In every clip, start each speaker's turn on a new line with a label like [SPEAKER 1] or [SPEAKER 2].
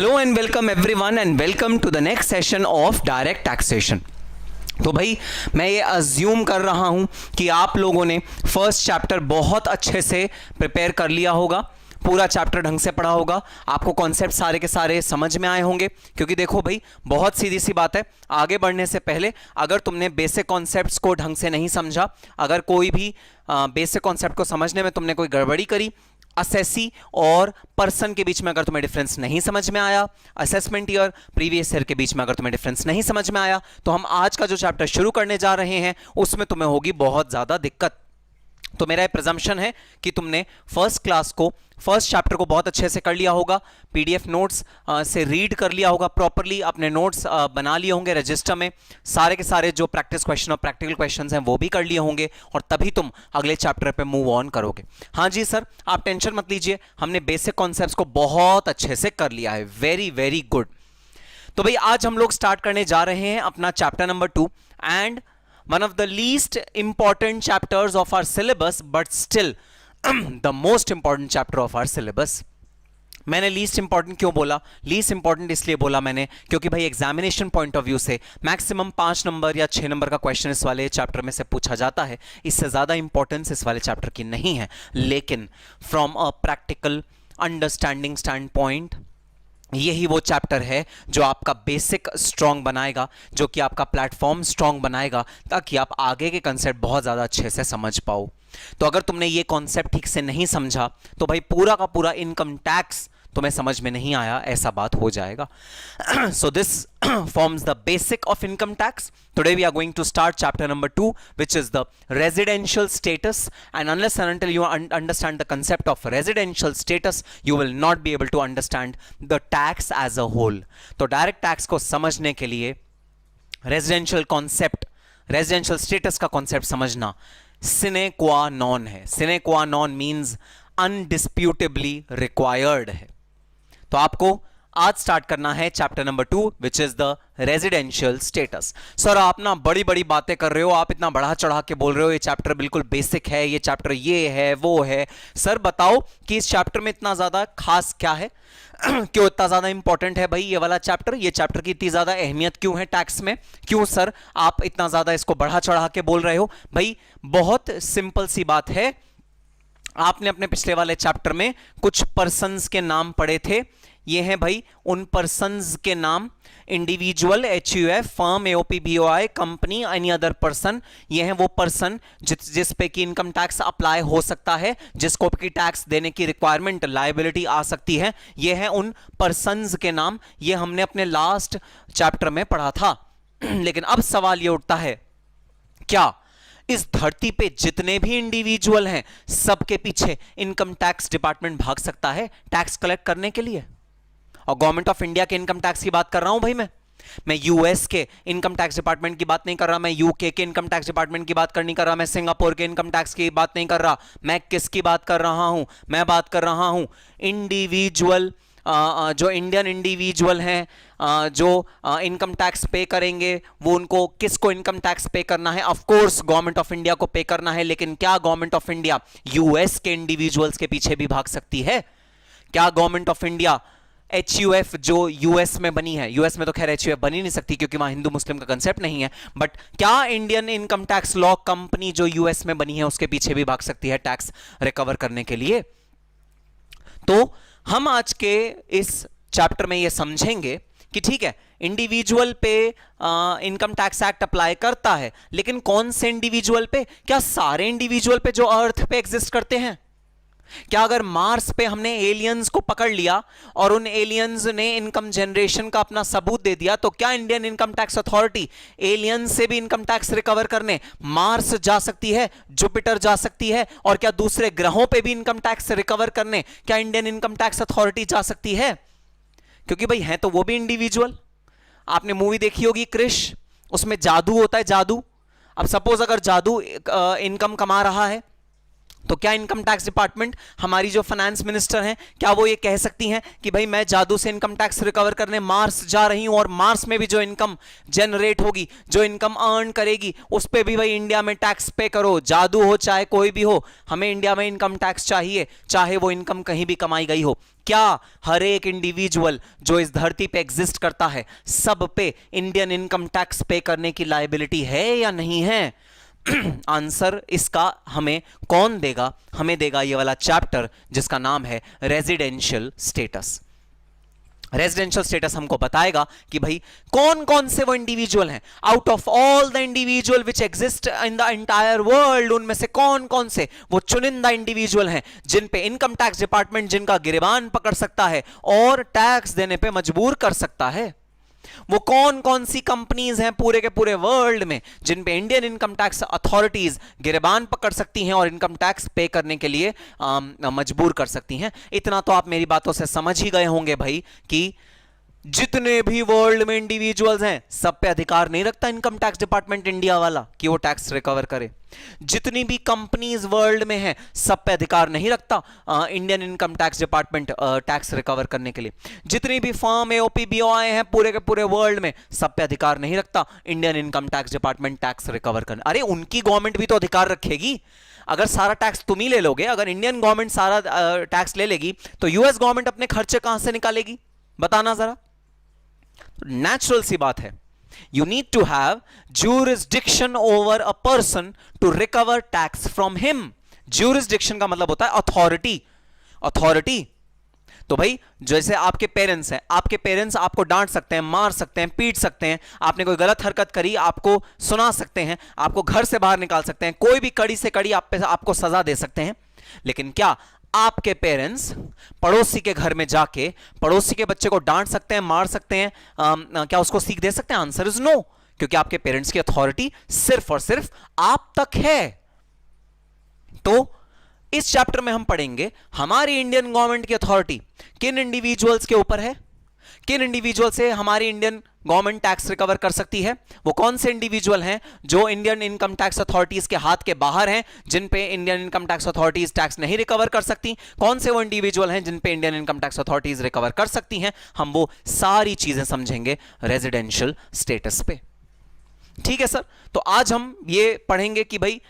[SPEAKER 1] Hello and welcome everyone and welcome to the next session of direct taxation. तो भाई मैं ये assume कर रहा हूं कि आप लोगों ने फर्स्ट चैप्टर बहुत अच्छे से प्रिपेयर कर लिया होगा, पूरा चैप्टर ढंग से पढ़ा होगा, आपको कॉन्सेप्ट सारे के सारे समझ में आए होंगे। क्योंकि देखो भाई, बहुत सीधी सी बात है, आगे बढ़ने से पहले अगर तुमने बेसिक कॉन्सेप्ट्स को ढंग से नहीं समझा, अगर कोई भी बेसिक कॉन्सेप्ट को समझने में तुमने कोई गड़बड़ी करी, असेसी और पर्सन के बीच में अगर तुम्हें डिफरेंस नहीं समझ में आया, असेसमेंट ईयर प्रीवियस ईयर के बीच में अगर तुम्हें डिफरेंस नहीं समझ में आया, तो हम आज का जो चैप्टर शुरू करने जा रहे हैं उसमें तुम्हें होगी बहुत ज्यादा दिक्कत। तो मेरा प्रेजम्पशन है कि तुमने फर्स्ट चैप्टर को बहुत अच्छे से कर लिया होगा, पीडीएफ नोट्स से रीड कर लिया होगा प्रॉपरली, अपने नोट्स बना लिए होंगे रजिस्टर में, सारे के सारे जो प्रैक्टिस क्वेश्चन और प्रैक्टिकल क्वेश्चंस हैं वो भी कर लिए होंगे, और तभी तुम अगले चैप्टर पे मूव ऑन करोगे। हाँ जी सर, आप टेंशन मत लीजिए, हमने बेसिक कॉन्सेप्ट्स को बहुत अच्छे से कर लिया है। Very very good. तो भाई आज हम लोग स्टार्ट करने जा रहे हैं अपना chapter number 2 and one of the least important chapters of our syllabus, but still the most important chapter of our syllabus. मैंने लीस्ट इंपॉर्टेंट क्यों बोला? लीस्ट इंपॉर्टेंट इसलिए बोला मैंने क्योंकि भाई एग्जामिनेशन पॉइंट ऑफ व्यू से मैक्सिमम 5 नंबर या 6 नंबर का क्वेश्चन इस वाले चैप्टर में से पूछा जाता है, इससे ज्यादा इंपॉर्टेंस इस वाले चैप्टर की नहीं है। लेकिन from a practical understanding stand point यही वो चैप्टर है जो आपका बेसिक स्ट्रांग बनाएगा, जो कि आपका प्लेटफॉर्म स्ट्रांग बनाएगा, ताकि आप आगे के कंसेप्ट बहुत ज़्यादा अच्छे से समझ पाओ। तो अगर तुमने ये कॉन्सेप्ट ठीक से नहीं समझा तो भाई पूरा का पूरा इनकम टैक्स तुम्हें समझ में नहीं आया, ऐसा बात हो जाएगा। So this forms the basic of income tax. Today we are going to start chapter number 2, which is the residential status, and unless and until you understand the concept of residential status, you will not be able to understand the tax as a whole. तो direct tax को समझने के लिए residential concept, residential status का concept समझना sine qua non है। sine qua non means undisputably required है। तो आपको आज स्टार्ट करना है chapter number 2 which is the residential status. Sir आप ना बड़ी बड़ी बातें कर रहे हो, आप इतना बढ़ा चढ़ा के बोल रहे हो, ये चैप्टर बिल्कुल बेसिक है, ये चैप्टर ये है वो है। सर बताओ कि इस चैप्टर में इतना ज्यादा खास क्या है? क्यों इतना ज्यादा इंपॉर्टेंट है भाई ये वाला चैप्टर? ये चैप्टर की इतनी ज्यादा अहमियत क्यों है टैक्स में? क्यों सर आप इतना ज्यादा इसको बढ़ा चढ़ा के बोल रहे हो? भाई बहुत सिंपल सी बात है, आपने अपने पिछले वाले चैप्टर में कुछ पर्सन्स के नाम पढ़े थे। ये हैं भाई उन पर्सन्स के नाम, individual, HUF, firm, AOP, BOI, company, any other person. ये हैं वो पर्सन जिस पे की इनकम टैक्स अप्लाई हो सकता है, जिसको की टैक्स देने की रिक्वायरमेंट, लायबिलिटी आ सकती है। ये हैं उन पर्सन्स के नाम, ये हमने अपने लास्ट चैप्टर में पढ़ा था। लेकिन अब सवाल ये उठता है, क्या इस धरती पे जितने भी इंडिविजुअल हैं सबके पीछे इनकम टैक्स डिपार्टमेंट भाग सकता है टैक्स कलेक्ट करने के लिए? और गवर्नमेंट ऑफ इंडिया के इनकम टैक्स की बात कर रहा हूं भाई मैं यूएस के इनकम टैक्स डिपार्टमेंट की बात नहीं कर रहा, मैं यूके के इनकम टैक्स डिपार्टमेंट की बात नहीं कर रहा, मैं सिंगापुर के इनकम टैक्स की बात नहीं कर रहा। मैं किसकी बात कर रहा हूं? मैं बात कर रहा हूं इंडिविजुअल, जो इंडियन इंडिविजुअल हैं, जो इनकम टैक्स पे करेंगे, वो उनको किसको इनकम टैक्स पे करना है? Of course government of India को पे करना है। लेकिन क्या गवर्नमेंट ऑफ इंडिया यूएस के इंडिविजुअल्स के पीछे भी भाग सकती है? क्या गवर्नमेंट ऑफ इंडिया HUF जो यूएस में बनी है, यूएस में तो खैर HUF बनी नहीं सकती क्योंकि वहां हिंदू मुस्लिम का कंसेप्ट नहीं है, बट क्या Indian income tax law company जो यूएस में बनी है उसके पीछे भी भाग सकती है टैक्स रिकवर करने के लिए? तो हम आज के इस चैप्टर में ये समझेंगे कि ठीक है, इंडिविजुअल पे इनकम टैक्स एक्ट अप्लाई करता है, लेकिन कौन से इंडिविजुअल पे? क्या सारे इंडिविजुअल पे जो अर्थ पे एग्जिस्ट करते हैं? क्या अगर मार्स पे हमने एलियंस को पकड़ लिया और उन एलियंस ने इनकम जनरेशन का अपना सबूत दे दिया, तो क्या Indian income tax authority aliens से भी इनकम टैक्स रिकवर करने मार्स जा सकती है, जुपिटर जा सकती है, और क्या दूसरे ग्रहों पे भी इनकम टैक्स रिकवर करने क्या इंडियन इनकम टैक्स अथॉरिटी जा सकती है? क्योंकि भाई हैं तो वो भी इंडिविजुअल। आपने मूवी देखी होगी क्रिश, उसमें जादू होता है, जादू। अब सपोज अगर जादू इनकम कमा रहा है, तो क्या इनकम टैक्स डिपार्टमेंट, हमारी जो फाइनेंस मिनिस्टर हैं, क्या वो ये कह सकती हैं कि भाई मैं जादू से इनकम टैक्स रिकवर करने मार्स जा रही हूं, और मार्स में भी जो इनकम जनरेट होगी, जो इनकम अर्न करेगी, उस पे भी भाई इंडिया में टैक्स पे करो, जादू हो चाहे कोई भी हो, हमें इंडिया में इनकम टैक्स चाहिए, चाहे वो इनकम कहीं भी कमाई गई हो? क्या हर एक इंडिविजुअल जो इस धरती पे एग्जिस्ट करता है सब पे इंडियन इनकम टैक्स पे करने की लायबिलिटी है या नहीं है? आंसर इसका हमें कौन देगा? हमें देगा ये वाला चैप्टर जिसका नाम है रेजिडेंशियल स्टेटस। रेजिडेंशियल स्टेटस हमको बताएगा कि भाई कौन कौन से वो इंडिविजुअल हैं, out of all the individual which exist in the entire world, उनमें से कौन कौन से वो चुनिंदा इंडिविजुअल हैं जिन पे इनकम टैक्स डिपार्टमेंट जिनका गिरबान पकड़ सकता है और टैक्स देने पे मजबूर कर सकता है। वो कौन कौन सी कंपनीज हैं पूरे के पूरे वर्ल्ड में जिन पे इंडियन इनकम टैक्स अथॉरिटीज गिरबान पकड़ सकती हैं और इनकम टैक्स पे करने के लिए मजबूर कर सकती हैं। इतना तो आप मेरी बातों से समझ ही गए होंगे भाई कि जितने भी वर्ल्ड में इंडिविजुअल्स हैं सब पे अधिकार नहीं रखता इनकम टैक्स डिपार्टमेंट इंडिया वाला कि वो टैक्स रिकवर करे। जितनी भी कंपनीज वर्ल्ड में हैं सब पे अधिकार नहीं रखता Indian income tax department tax recover करने के लिए। जितनी भी फर्म एओपी बीओआई हैं पूरे के पूरे वर्ल्ड में सब पे अधिकार नहीं रखता Indian income tax department tax recover करने। अरे उनकी गवर्नमेंट भी तो अधिकार रखेगी। अगर सारा टैक्स तुम ही ले लोगे, अगर इंडियन गवर्नमेंट सारा टैक्स ले लेगी तो यूएस गवर्नमेंट अपने खर्चे कहां से निकालेगी? बताना जरा। नेचुरल सी बात है, you need to have jurisdiction over a person to recover tax from him। jurisdiction का मतलब होता है अथॉरिटी। तो भाई जैसे आपके पेरेंट्स हैं, आपके पेरेंट्स आपको डांट सकते हैं, मार सकते हैं, पीट सकते हैं, आपने कोई गलत हरकत करी आपको सुना सकते हैं, आपको घर से बाहर निकाल सकते हैं, कोई भी कड़ी से कड़ी आपको सजा दे सकते हैं। लेकिन क्या आपके पेरेंट्स पड़ोसी के घर में जाके पड़ोसी के बच्चे को डांट सकते हैं, मार सकते हैं, क्या उसको सीख दे सकते हैं? आंसर इज नो, क्योंकि आपके पेरेंट्स की अथॉरिटी सिर्फ और सिर्फ आप तक है। तो इस चैप्टर में हम पढ़ेंगे हमारी इंडियन गवर्नमेंट की अथॉरिटी किन इंडिविजुअल्स के ऊपर है, किन इंडिविजुअल से हमारी इंडियन गवर्नमेंट टैक्स रिकवर कर सकती है, वो कौन से इंडिविजुअल हैं जो इंडियन इनकम टैक्स अथॉरिटीज के हाथ के बाहर हैं जिन पे Indian income tax authorities tax नहीं रिकवर कर सकती, कौन से वो इंडिविजुअल हैं जिन पे Indian income tax authorities recover कर सकती हैं। हम वो सारी चीजें समझेंगे रेजिडेंशियल स्टेटस पे। ठीक है सर, तो आज हम ये पढ़ेंगे कि भाई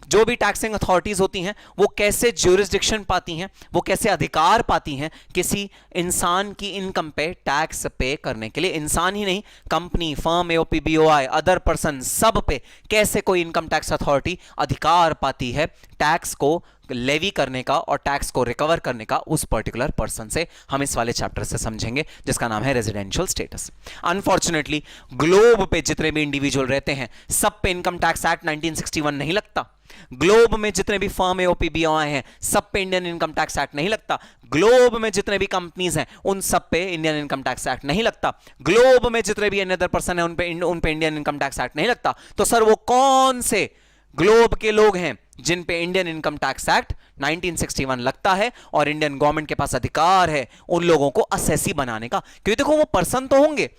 [SPEAKER 1] जो भी टैक्सिंग अथॉरिटीज होती हैं वो कैसे ज्यूरिसडिक्शन पाती हैं, वो कैसे अधिकार पाती हैं किसी इंसान की इनकम पे टैक्स पे करने के लिए। इंसान ही नहीं, company, firm, AOP, BOI, other person, सब पे कैसे कोई इनकम टैक्स अथॉरिटी अधिकार पाती है टैक्स को लेवी करने का और टैक्स को रिकवर करने का उस पर्टिकुलर पर्सन से। हम इस वाले चैप्टर से समझेंगे जिसका नाम है रेजिडेंशियल स्टेटस। अनफॉर्चुनेटली ग्लोब पे जितने भी इंडिविजुअल रहते हैं सब पे इनकम टैक्स एक्ट 1961 नहीं लगता। ग्लोब में जितने भी फर्म एओपी बीओआई हैं सब पे इंडियन इनकम टैक्स एक्ट नहीं लगता। ग्लोब में जितने भी कंपनीज हैं उन सब पे इंडियन इनकम टैक्स एक्ट नहीं लगता। ग्लोब में जितने भी अनदर पर्सन हैं उन पे इंडियन इनकम टैक्स एक्ट नहीं लगता। तो सर वो कौन से ग्लोब के लोग हैं जिन पे इंडियन इनकम टैक्स एक्ट 1961 लगता है और इंडियन गवर्नमेंट के पास अधिकार है उन लोगों को असेसी बनाने का? क्योंकि देखो वो पर्सन तो होंगे,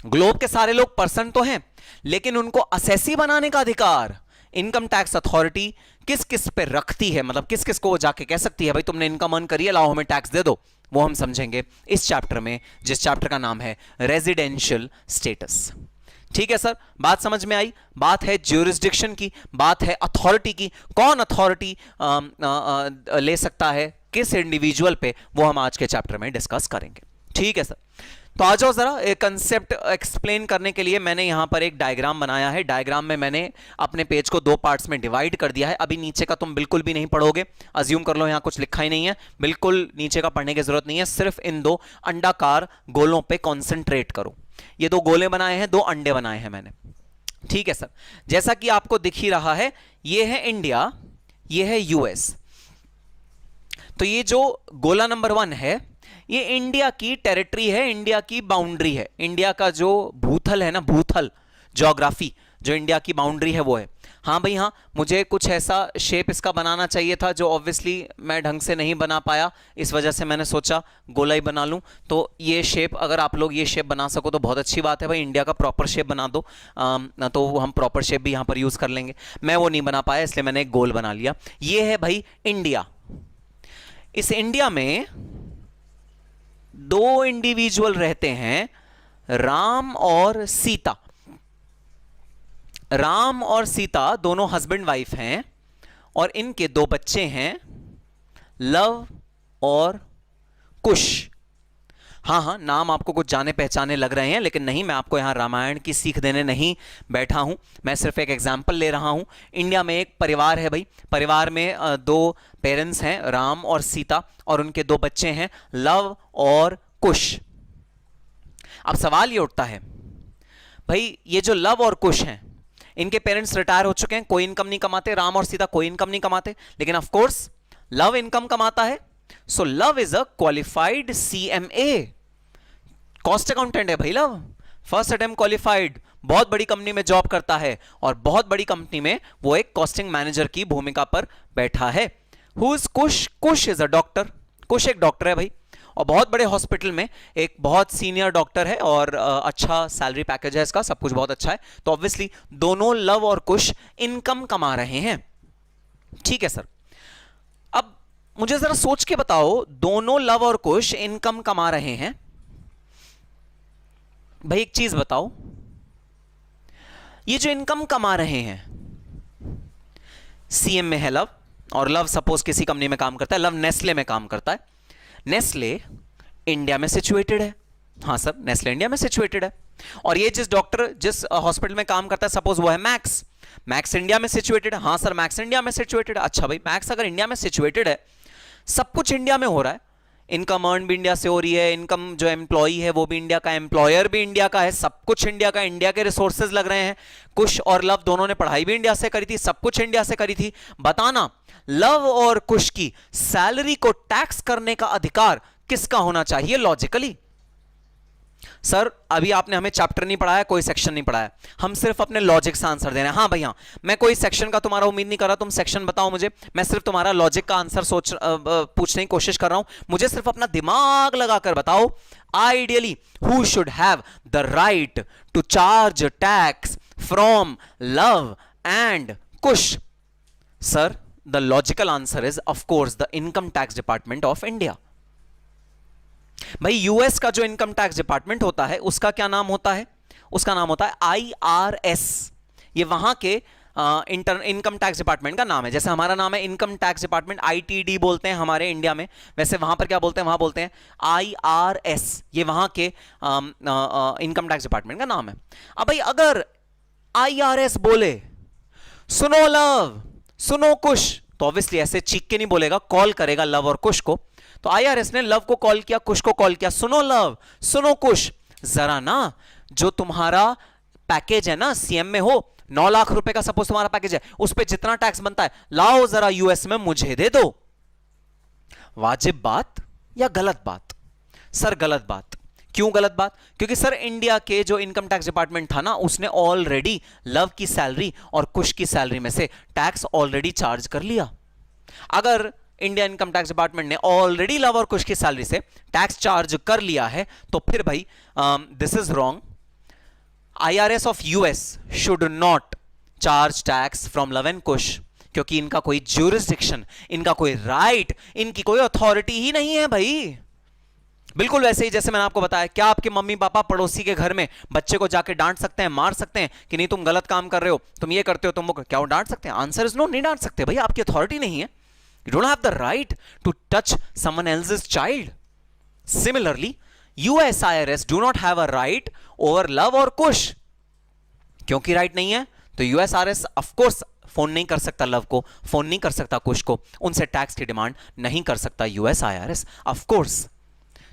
[SPEAKER 1] ग्लोब के सारे लोग पर्सन तो हैं, लेकिन उनको असेसी बनाने का अधिकार इनकम टैक्स अथॉरिटी किस किस पे रखती है, मतलब किस किस को वो जाके कह सकती है भाई तुमने इनकम अर्न करी है, लाओ हमें टैक्स दे दो। वो हम समझेंगे इस चैप्टर में, जिस चैप्टर का नाम है रेजिडेंशियल स्टेटस। ठीक है सर, बात समझ में आई? बात है ज्यूरिसडिक्शन की, बात है अथॉरिटी की, कौन अथॉरिटी ले सकता है किस इंडिविजुअल पे, वो हम आज के चैप्टर में डिस्कस करेंगे। ठीक है सर, तो आ जाओ जरा एक कंसेप्ट एक्सप्लेन करने के लिए मैंने यहां पर एक डायग्राम बनाया है। डायग्राम में मैंने अपने पेज को 2 पार्ट्स में डिवाइड कर दिया है। अभी नीचे का तुम बिल्कुल भी नहीं पढ़ोगे, अज्यूम कर लो यहां कुछ लिखा ही नहीं है, बिल्कुल नीचे का पढ़ने की जरूरत नहीं है, सिर्फ इन 2 अंडाकार गोलों पे कॉन्सेंट्रेट करो। ये 2 गोले बनाए हैं, 2 अंडे बनाए हैं मैंने। ठीक है सर, जैसा कि आपको दिख ही रहा है, ये है इंडिया, ये है यूएस। तो ये जो गोला नंबर 1 है ये इंडिया की टेरिटरी है, इंडिया की बाउंड्री है, इंडिया का जो भूतल है ना, भूतल ज्योग्राफी जो इंडिया की बाउंड्री है वो है। हाँ भाई हाँ, मुझे कुछ ऐसा शेप इसका बनाना चाहिए था जो ऑब्वियसली मैं ढंग से नहीं बना पाया, इस वजह से मैंने सोचा गोला ही बना लूं। तो ये शेप, अगर आप लोग ये शेप बना सको तो बहुत अच्छी बात है भाई, इंडिया का प्रॉपर शेप बना दो तो हम प्रॉपर शेप भी यहाँ पर यूज कर लेंगे। मैं वो नहीं बना पाया इसलिए मैंने एक गोल बना लिया। ये है भाई इंडिया। इस इंडिया में 2 इंडिविजुअल रहते हैं, राम और सीता। राम और सीता दोनों हस्बैंड वाइफ हैं और इनके 2 बच्चे हैं, लव और कुश। हाँ हाँ, नाम आपको कुछ जाने पहचाने लग रहे हैं, लेकिन नहीं, मैं आपको यहां रामायण की सीख देने नहीं बैठा हूं, मैं सिर्फ एक एग्जाम्पल ले रहा हूं। इंडिया में एक परिवार है भाई, परिवार में दो पेरेंट्स हैं, राम और सीता, और उनके दो बच्चे हैं, लव और कुश। अब सवाल ये उठता है भाई, ये जो लव और कुश हैं, इनके पेरेंट्स रिटायर हो चुके हैं, कोई इनकम नहीं कमाते, राम और सीता कोई इनकम नहीं कमाते, लेकिन ऑफ कोर्स लव इनकम कमाता है। So love is a qualified CMA, cost accountant है भाई लव, फर्स्ट अटेम्प्ट क्वालिफाइड, बहुत बड़ी कंपनी में जॉब करता है, और बहुत बड़ी कंपनी में वो एक कॉस्टिंग मैनेजर की भूमिका पर बैठा है। Who is Kush? Kush is a doctor, Kush एक डॉक्टर है भाई, और बहुत बड़े हॉस्पिटल में एक बहुत सीनियर डॉक्टर है, और अच्छा सैलरी पैकेज है इसका, सब कुछ बहुत अच्छा है। तो ऑब्वियसली दोनों लव और कुश इनकम कमा रहे हैं। ठीक है सर, अब मुझे जरा सोच के बताओ, दोनों लव और कुश इनकम कमा रहे हैं भाई, एक चीज बताओ, ये जो इनकम कमा रहे हैं, सीएम में है लव, और लव सपोज किसी कंपनी में काम करता है, लव नेस्ले में काम करता है, नेस्ले इंडिया में सिचुएटेड है। हाँ सर, नेस्ले इंडिया में सिचुएटेड है, और ये जिस डॉक्टर जिस हॉस्पिटल में काम करता है, सपोज वो है मैक्स, मैक्स इंडिया में सिचुएटेड है। हाँ सर, मैक्स इंडिया में सिचुएटेड है। अच्छा भाई, मैक्स अगर इंडिया में सिचुएटेड है, सब कुछ इंडिया में हो रहा है, इनकम अर्न भी इंडिया से हो रही है, इनकम जो एम्प्लॉई है वो भी इंडिया का, एम्प्लॉयर भी इंडिया का है, सब कुछ इंडिया का, इंडिया के रिसोर्सेज लग रहे हैं। कुश और लव दोनों ने पढ़ाई भी इंडिया से करी थी, सब कुछ इंडिया से करी थी। बताना, लव और कुश की सैलरी को टैक्स करने का अधिकार किसका होना चाहिए लॉजिकली? सर अभी आपने हमें चैप्टर नहीं पढ़ाया, कोई सेक्शन नहीं पढ़ाया, हम सिर्फ अपने लॉजिक से आंसर दे रहे हैं। हाँ भैया, मैं कोई सेक्शन का तुम्हारा उम्मीद नहीं कर रहा, तुम सेक्शन बताओ मुझे, मैं सिर्फ तुम्हारा लॉजिक का आंसर पूछने की कोशिश कर रहा हूं। मुझे सिर्फ अपना दिमाग लगाकर बताओ, ideally who should have the right to charge tax from love and Kush? Sir the logical answer is of course the income tax department of India. भाई यूएस का जो इनकम टैक्स डिपार्टमेंट होता है, उसका क्या नाम होता है? उसका नाम होता है आईआरएस। ये वहां के इनकम टैक्स डिपार्टमेंट का नाम है। जैसे हमारा नाम है इनकम टैक्स डिपार्टमेंट, आईटीडी बोलते हैं हमारे इंडिया में, वैसे वहां पर क्या बोलते हैं? वहां बोलते हैं आईआरएस। ये वहां के इनकम टैक्स डिपार्टमेंट का नाम है। अब भाई अगर आईआरएस बोले सुनो लव, सुनो कुश, तो ऑब्वियसली ऐसे चीख के नहीं बोलेगा, कॉल करेगा लव और कुश को। तो आईआरएस ने लव को कॉल किया, कुश को कॉल किया, सुनो लव, सुनो कुश, जरा ना जो तुम्हारा पैकेज है ना, सीएम में हो, 9 लाख रुपए का सपोज तुम्हारा पैकेज है, उस पे जितना टैक्स बनता है लाओ जरा यूएस में मुझे दे दो। वाजिब बात या गलत बात? सर गलत बात। क्यों गलत बात? क्योंकि सर इंडिया के जो इनकम टैक्स डिपार्टमेंट था ना, उसने ऑलरेडी लव की सैलरी और कुश की सैलरी में से टैक्स ऑलरेडी चार्ज कर लिया। अगर इंडिया इनकम टैक्स डिपार्टमेंट ने ऑलरेडी लव और कुश की सैलरी से टैक्स चार्ज कर लिया है, तो फिर भाई this is wrong. IRS of US should not charge tax from love and Kush, क्योंकि इनका कोई ज्यूरिसडिक्शन, इनका कोई राइट, इनकी कोई अथॉरिटी ही नहीं है भाई। बिल्कुल वैसे ही जैसे मैंने आपको बताया, क्या आपके मम्मी पापा पड़ोसी के घर में बच्चे को जाके डांट सकते हैं, मार सकते हैं कि नहीं तुम गलत काम कर रहे हो, तुम ये करते हो, तुम वो, क्या वो डांट सकते हैं? आंसर इज नो, नहीं डांट सकते भाई, आपकी अथॉरिटी नहीं है। You don't have the right to touch someone else's child. Similarly, US IRS do not have a right over love or kush. क्योंकि राइट नहीं है, तो US IRS of course phone नहीं कर सकता लव को, फोन नहीं कर सकता कुश को, उनसे टैक्स की डिमांड नहीं कर सकता US IRS of course।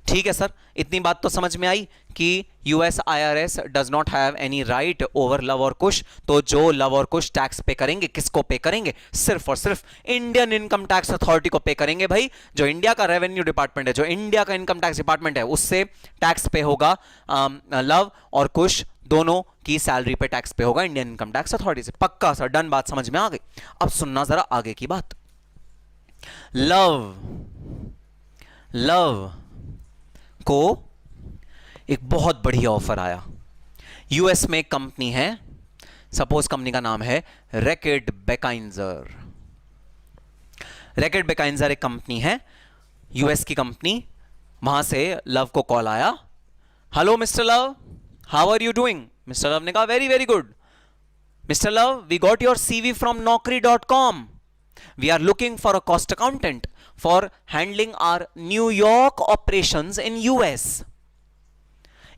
[SPEAKER 1] ठीक है सर, इतनी बात तो समझ में आई कि US IRS does not have any right over love और कुश। तो जो लव और कुश टैक्स पे करेंगे, किसको पे करेंगे? सिर्फ और सिर्फ इंडियन इनकम टैक्स अथॉरिटी को पे करेंगे भाई। जो इंडिया का रेवेन्यू डिपार्टमेंट है, जो इंडिया का इनकम टैक्स डिपार्टमेंट है, उससे टैक्स पे होगा लव और कुश दोनों की सैलरी पे टैक्स पे होगा इंडियन इनकम टैक्स अथॉरिटी से। पक्का सर, डन, बात समझ में आ गई। अब सुनना जरा आगे की बात। लव को एक बहुत बढ़िया ऑफर आया। यूएस में एक कंपनी है, सपोज कंपनी का नाम है रैकेट बेकाइंजर। रैकेट बेकाइंजर एक कंपनी है, यूएस की कंपनी। वहां से लव को कॉल आया, hello mister love, how are you doing? Mister Lav ने कहा very very good. Mister Lav, we got your CV फ्रॉम naukri.com. We are looking for a cost accountant for handling our New York operations in US.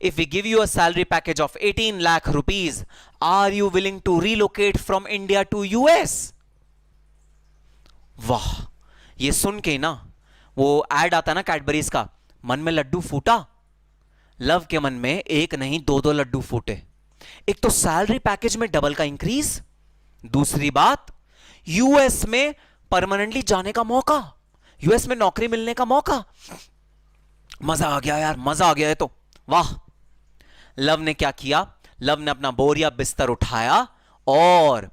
[SPEAKER 1] If we give you a salary package of 18 lakh rupees, are you willing to relocate from India to US? वाह, ये सुन के ना वो add आता ना Cadbury's का, मन में लड्डू फूटा। लव के मन में एक नहीं दो दो लड्डू फूटे। एक तो सैलरी पैकेज में डबल का इंक्रीज, दूसरी बात यूएस में परमानेंटली जाने का मौका, यूएस में नौकरी मिलने का मौका। मजा आ गया यार, मजा आ गया है तो वाह। लव ने क्या किया? लव ने अपना बोरिया बिस्तर उठाया और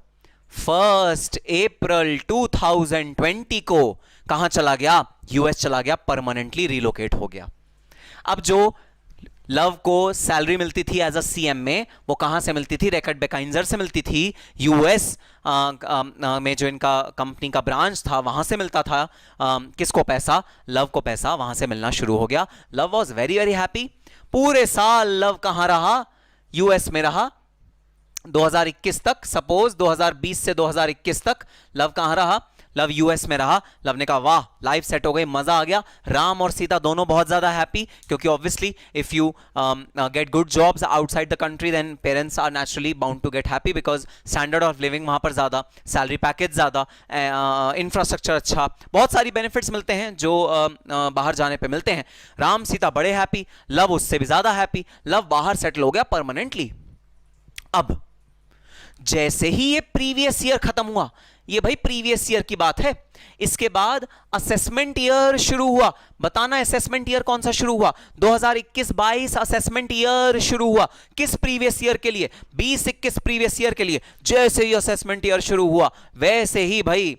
[SPEAKER 1] 1 अप्रैल 2020 को कहां चला गया? यूएस चला गया, परमानेंटली रिलोकेट हो गया। अब जो लव को सैलरी मिलती थी एज अ सीएम में, वो कहां से मिलती थी? रैकेट बेकाइंजर से मिलती थी। यूएस में जो इनका कंपनी का ब्रांच था वहां से मिलता था। किसको पैसा? लव को पैसा वहां से मिलना शुरू हो गया। Love was very very happy. पूरे साल लव कहां रहा? यूएस में रहा 2021 तक। सपोज 2020 से 2021 तक लव कहां रहा? लव यूएस में रहा। लव ने कहा वाह, लाइफ सेट हो गई, मजा आ गया। राम और सीता दोनों बहुत ज्यादा हैप्पी, क्योंकि obviously if you get good jobs outside the country then parents are naturally bound to get happy, because standard of living वहां पर ज्यादा, सैलरी पैकेज ज्यादा, इंफ्रास्ट्रक्चर अच्छा, बहुत सारी बेनिफिट्स मिलते हैं जो बाहर जाने पर मिलते हैं। राम सीता बड़े हैप्पी, लव उससे भी ज्यादा हैप्पी। लव बाहर सेटल हो गया परमानेंटली। अब जैसे ही ये प्रीवियस ईयर खत्म हुआ, ये भाई प्रीवियस ईयर की बात है, इसके बाद असेसमेंट ईयर शुरू हुआ। बताना असेसमेंट ईयर कौन सा शुरू हुआ? 2021-22 असेसमेंट ईयर शुरू हुआ। किस प्रीवियस ईयर के लिए? 20-21 प्रीवियस ईयर के लिए। जैसे ही असेसमेंट ईयर शुरू हुआ वैसे ही भाई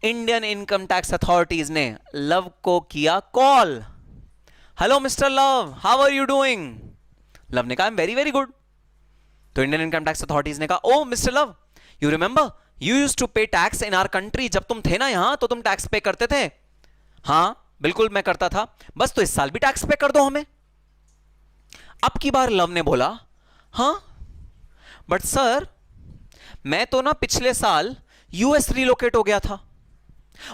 [SPEAKER 1] इंडियन इनकम टैक्स अथॉरिटीज ने लव को किया call. Hello mister love, how are you doing? Luv ने कहा I am very very good. तो इंडियन इनकम टैक्स अथॉरिटीज ने कहा oh mister Luv, you remember you used to pay tax in our country. जब तुम थे ना यहां तो तुम टैक्स पे करते थे। हां बिल्कुल मैं करता था, बस तो इस साल भी टैक्स पे कर दो हमें। अब की बार लव ने बोला हां बट सर मैं तो ना पिछले साल यूएस रिलोकेट हो गया था,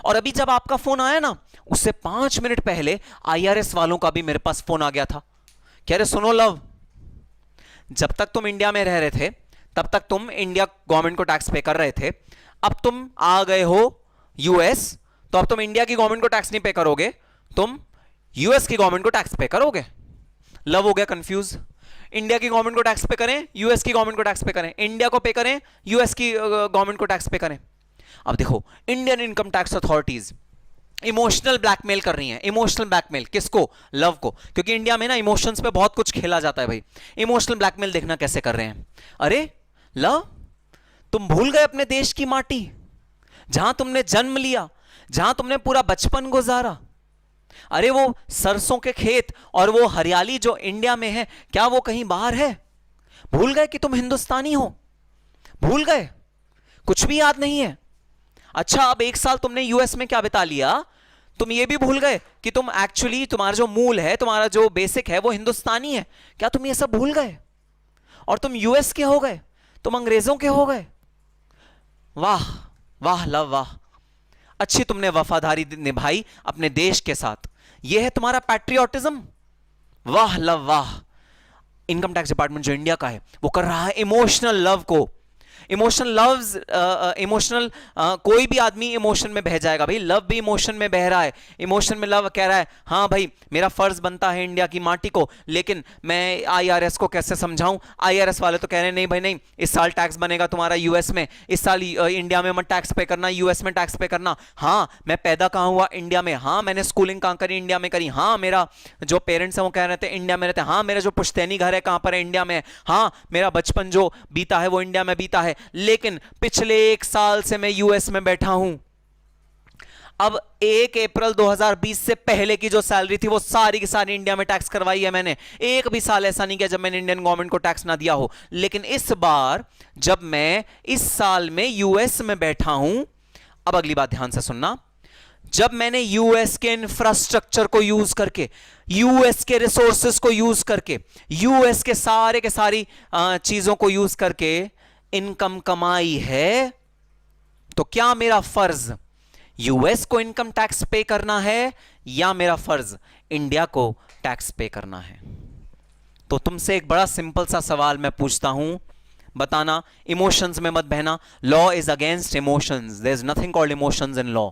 [SPEAKER 1] और अभी जब आपका फोन आया ना उससे 5 मिनट पहले आईआरएस वालों का भी मेरे पास फोन आ गया था। कह रहे सुनो लव, जब तक तुम इंडिया में रह रहे थे तब तक तुम इंडिया गवर्नमेंट को टैक्स पे कर रहे थे। अब तुम आ गए हो यूएस तो अब तुम इंडिया की गवर्नमेंट को टैक्स नहीं पे करोगे, तुम यूएस की गवर्नमेंट को टैक्स पे करोगे। लव हो गया कंफ्यूज। इंडिया की गवर्नमेंट को टैक्स पे करें, यूएस की गवर्नमेंट को टैक्स पे करें, इंडिया को पे करें, यूएस की गवर्नमेंट को टैक्स पे करें। अब देखो Indian income tax authorities emotional blackmail कर रही हैं। इमोशनल ब्लैकमेल किसको? लव को, क्योंकि इंडिया में ना इमोशंस पे बहुत कुछ खेला जाता है भाई। इमोशनल ब्लैकमेल देखना कैसे कर रहे हैं। अरे लव, तुम भूल गए अपने देश की माटी, जहां तुमने जन्म लिया, जहां तुमने पूरा बचपन गुजारा। अरे वो सरसों के खेत और वो हरियाली जो इंडिया में है, क्या वो कहीं बाहर है? भूल गए कि तुम हिंदुस्तानी हो? भूल गए? कुछ भी याद नहीं है? अच्छा अब 1 साल तुमने यूएस में क्या बिता लिया, तुम ये भी भूल गए कि तुम एक्चुअली तुम्हारा जो मूल है, तुम्हारा जो बेसिक है वो हिंदुस्तानी है। क्या तुम ये सब भूल गए? और तुम यूएस के हो गए, तुम अंग्रेजों के हो गए। वाह वाह लव वाह, अच्छी तुमने वफादारी निभाई अपने देश के साथ, यह है तुम्हारा पैट्रियोटिज्म। वाह लव वाह। इनकम टैक्स डिपार्टमेंट जो इंडिया का है वो कर रहा है इमोशनल लव को। इमोशनल लव्स इमोशनल कोई भी आदमी इमोशन में बह जाएगा भाई। लव भी इमोशन में बह रहा है। इमोशन में लव कह रहा है हाँ भाई मेरा फर्ज बनता है इंडिया की माटी को, लेकिन मैं आईआरएस को कैसे समझाऊं। आईआरएस वाले तो कह रहे हैं नहीं भाई नहीं, इस साल टैक्स बनेगा तुम्हारा यूएस में, इस साल इंडिया में मत टैक्स पे करना, यूएस में टैक्स पे करना। हाँ मैं पैदा कहाँ हुआ? इंडिया में। हाँ मैंने स्कूलिंग कहाँ करी? इंडिया में करी। हाँ मेरा जो पेरेंट्स हैं वो कह रहे थे इंडिया में रहते हैं। हाँ मेरा जो पुश्तैनी घर है कहाँ पर है? इंडिया में। हाँ मेरा बचपन जो बीता है वो इंडिया में बीता है, लेकिन पिछले 1 साल से मैं यूएस में बैठा हूं। अब 1 अप्रैल 2020 से पहले की जो सैलरी थी वो सारी की सारी इंडिया में टैक्स करवाई है मैंने। एक भी साल ऐसा नहीं किया जब मैंने इंडियन गवर्नमेंट को टैक्स ना दिया हो। लेकिन इस बार जब मैं इस साल में यूएस में बैठा हूं, अब अगली बात ध्यान से सुनना, जब मैंने यूएस के इंफ्रास्ट्रक्चर को यूज करके, यूएस के रिसोर्सेस को यूज करके, यूएस के सारी चीजों को यूज करके इनकम कमाई है, तो क्या मेरा फर्ज यूएस को इनकम टैक्स पे करना है या मेरा फर्ज इंडिया को टैक्स पे करना है? तो तुमसे एक बड़ा सिंपल सा सवाल मैं पूछता हूं, बताना, इमोशंस में मत बहना. Law is against emotions. There is nothing called emotions in law.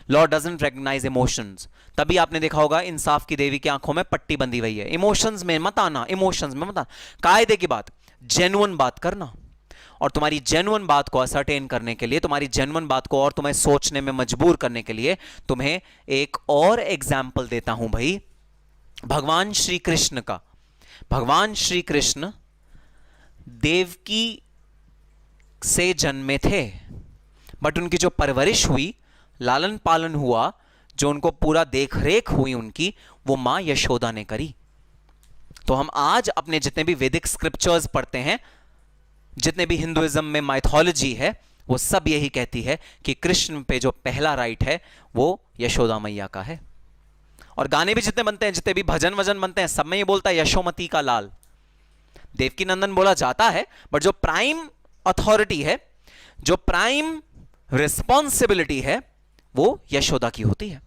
[SPEAKER 1] Law doesn't recognise emotions. तभी आपने देखा होगा इंसाफ की देवी की आंखों में पट्टी बंधी हुई है. इमोशंस में मत आना, इमोशंस में मत आना. कायदे की बात, जेन्युइन बात करना. और तुम्हारी जेन्युइन बात को असरटेन करने के लिए, तुम्हारी जेन्युइन बात को और तुम्हें सोचने में मजबूर करने के लिए तुम्हें एक और एग्जाम्पल देता हूं भाई, भगवान श्री कृष्ण का. भगवान श्री कृष्ण देवकी से जन्मे थे, बट उनकी जो परवरिश हुई, लालन पालन हुआ, जो उनको पूरा देख रेख हुई उनकी, वो मां यशोदा ने करी. तो हम आज अपने जितने भी वैदिक स्क्रिप्चर्स पढ़ते हैं, जितने भी हिंदुइज्म में माइथोलॉजी है, वो सब यही कहती है कि कृष्ण पे जो पहला राइट है वो यशोदा मैया का है. और गाने भी जितने बनते हैं, जितने भी भजन वजन बनते हैं, सब में ये बोलता है यशोमती का लाल. देवकी नंदन बोला जाता है, बट जो प्राइम अथॉरिटी है, जो प्राइम रिस्पॉन्सिबिलिटी है, वो यशोदा की होती है.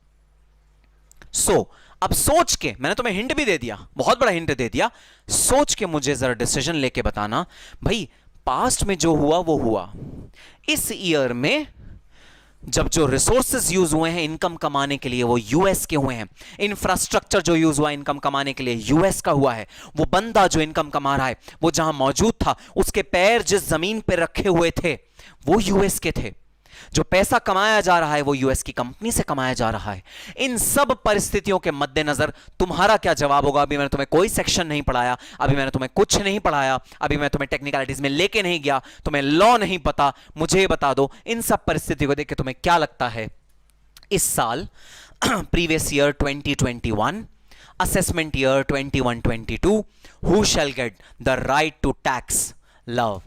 [SPEAKER 1] अब सोच के, मैंने तुम्हें हिंट भी दे दिया, बहुत बड़ा हिंट दे दिया, सोच के मुझे जरा डिसीजन लेके बताना भाई, पास्ट में जो हुआ वो हुआ. इस ईयर में जब जो रिसोर्सेज यूज हुए हैं इनकम कमाने के लिए, वो यूएस के हुए हैं. इंफ्रास्ट्रक्चर जो यूज हुआ इनकम कमाने के लिए, यूएस का हुआ है. वो बंदा जो इनकम कमा रहा है, वो जहां मौजूद था, उसके पैर जिस जमीन पे रखे हुए थे, वो यूएस के थे. जो पैसा कमाया जा रहा है वो यूएस की कंपनी से कमाया जा रहा है. इन सब परिस्थितियों के मद्देनजर तुम्हारा क्या जवाब होगा? अभी मैंने तुम्हें कोई सेक्शन नहीं पढ़ाया, अभी मैंने तुम्हें कुछ नहीं पढ़ाया, अभी मैं तुम्हें टेक्निकलिटीज में लेके नहीं गया, तुम्हें लॉ नहीं पता. मुझे बता दो, इन सब परिस्थितियों को देख के तुम्हें क्या लगता है, इस साल previous year 2021, assessment year 21-22, who shall get the right to tax Lav?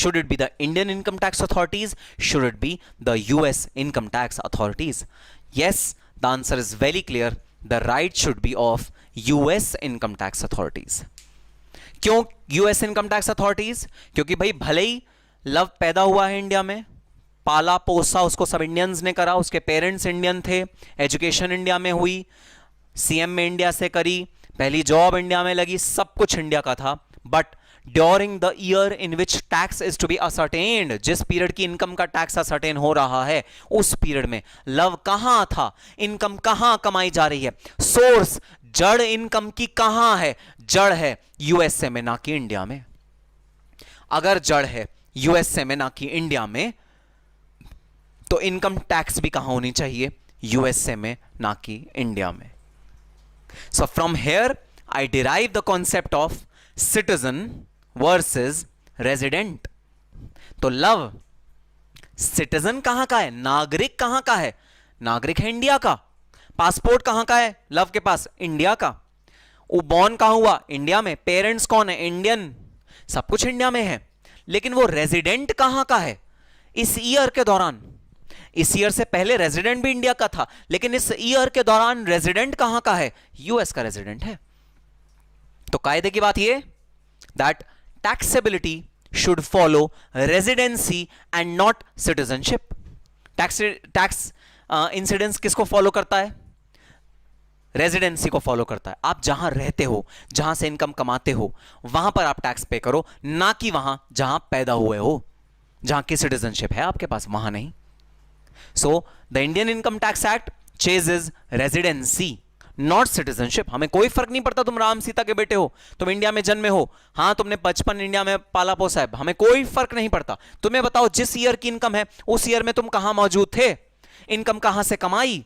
[SPEAKER 1] Should it be the Indian income tax authorities? Should it be the US income tax authorities? Yes, the answer is very clear. The right should be of US income tax authorities. क्यों US income tax authorities? क्योंकि भाई भले ही love पैदा हुआ है India में, पाला पोसा उसको सब इंडियंस ने करा, उसके पेरेंट्स इंडियन थे, एजुकेशन इंडिया में हुई, सीएम में इंडिया से करी, पहली जॉब इंडिया में लगी, सब कुछ इंडिया का था. But during the year in which tax is to be ascertained, जिस पीरियड की इनकम का टैक्स असर्टेन हो रहा है, उस पीरियड में लव कहां था, इनकम कहां कमाई जा रही है, सोर्स, जड़ इनकम की कहां है? जड़ है यूएसए में, ना कि इंडिया में. अगर जड़ है यूएसए में ना कि इंडिया में, तो इनकम टैक्स भी कहां होनी चाहिए? यूएसए में, ना कि इंडिया में. So from here I derive the concept of citizen versus resident. तो लव सिटीजन कहां का है? नागरिक कहां का है? नागरिक है इंडिया का. पासपोर्ट कहां का है लव के पास? इंडिया का. वो बॉर्न कहां हुआ? इंडिया में. पेरेंट्स कौन है? इंडियन. सब कुछ इंडिया में है. लेकिन वो रेजिडेंट कहां का है? इस ईयर के दौरान, इस ईयर से पहले रेजिडेंट भी इंडिया का था, लेकिन इस ईयर के दौरान रेजिडेंट कहां का है? यूएस का रेजिडेंट है. तो कायदे की बात यह that taxability should follow residency and not citizenship. Tax incidence किसको फॉलो करता है? रेजिडेंसी को फॉलो करता है. आप जहां रहते हो, जहां से इनकम कमाते हो, वहां पर आप टैक्स पे करो, ना कि वहां जहां पैदा हुए हो, जहां की सिटीजनशिप है आपके पास, वहां नहीं. So the Indian income tax act ceases residency not citizenship. हमें कोई फर्क नहीं पड़ता तुम राम सीता के बेटे हो, तुम इंडिया में जन्मे हो, हां तुमने बचपन इंडिया में पाला पोसा है, हमें कोई फर्क नहीं पड़ता. तुम्हें बताओ जिस ईयर की इनकम है उस ईयर में तुम कहां मौजूद थे, इनकम कहां से कमाई,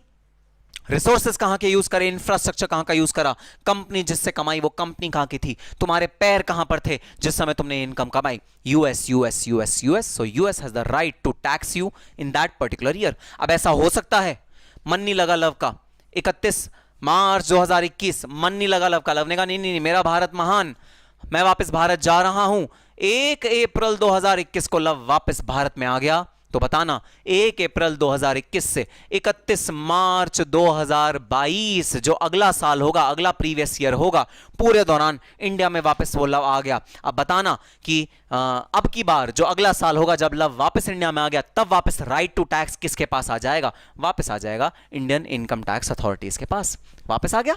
[SPEAKER 1] रिसोर्सेज कहां के यूज करे, इंफ्रास्ट्रक्चर कहां का यूज करा, कंपनी जिससे कमाई वो कंपनी कहां की थी, तुम्हारे पैर कहां पर थे जिस समय तुमने इनकम कमाई? US US US US. So US has the right to tax you in that particular year. अब ऐसा हो सकता है मन नहीं लगा लव का, 31 मार्च 2021 मन नहीं लगा लव का, लव ने कहा नहीं नहीं नहीं मेरा भारत महान, मैं वापस भारत जा रहा हूं. 1 अप्रैल 2021 को लव वापस भारत में आ गया, तो बताना 1 अप्रैल 2021 से 31 मार्च 2022 जो अगला साल होगा, अगला प्रीवियस ईयर होगा, पूरे दौरान इंडिया में वापस वो लव आ गया। अब बताना कि अब की बार जो अगला साल होगा जब लव वापस इंडिया में आ गया, तब वापस राइट टू टैक्स किसके पास आ जाएगा? वापस आ जाएगा इंडियन इनकम टैक्स अथॉरिटीज के पास। वापस आ गया।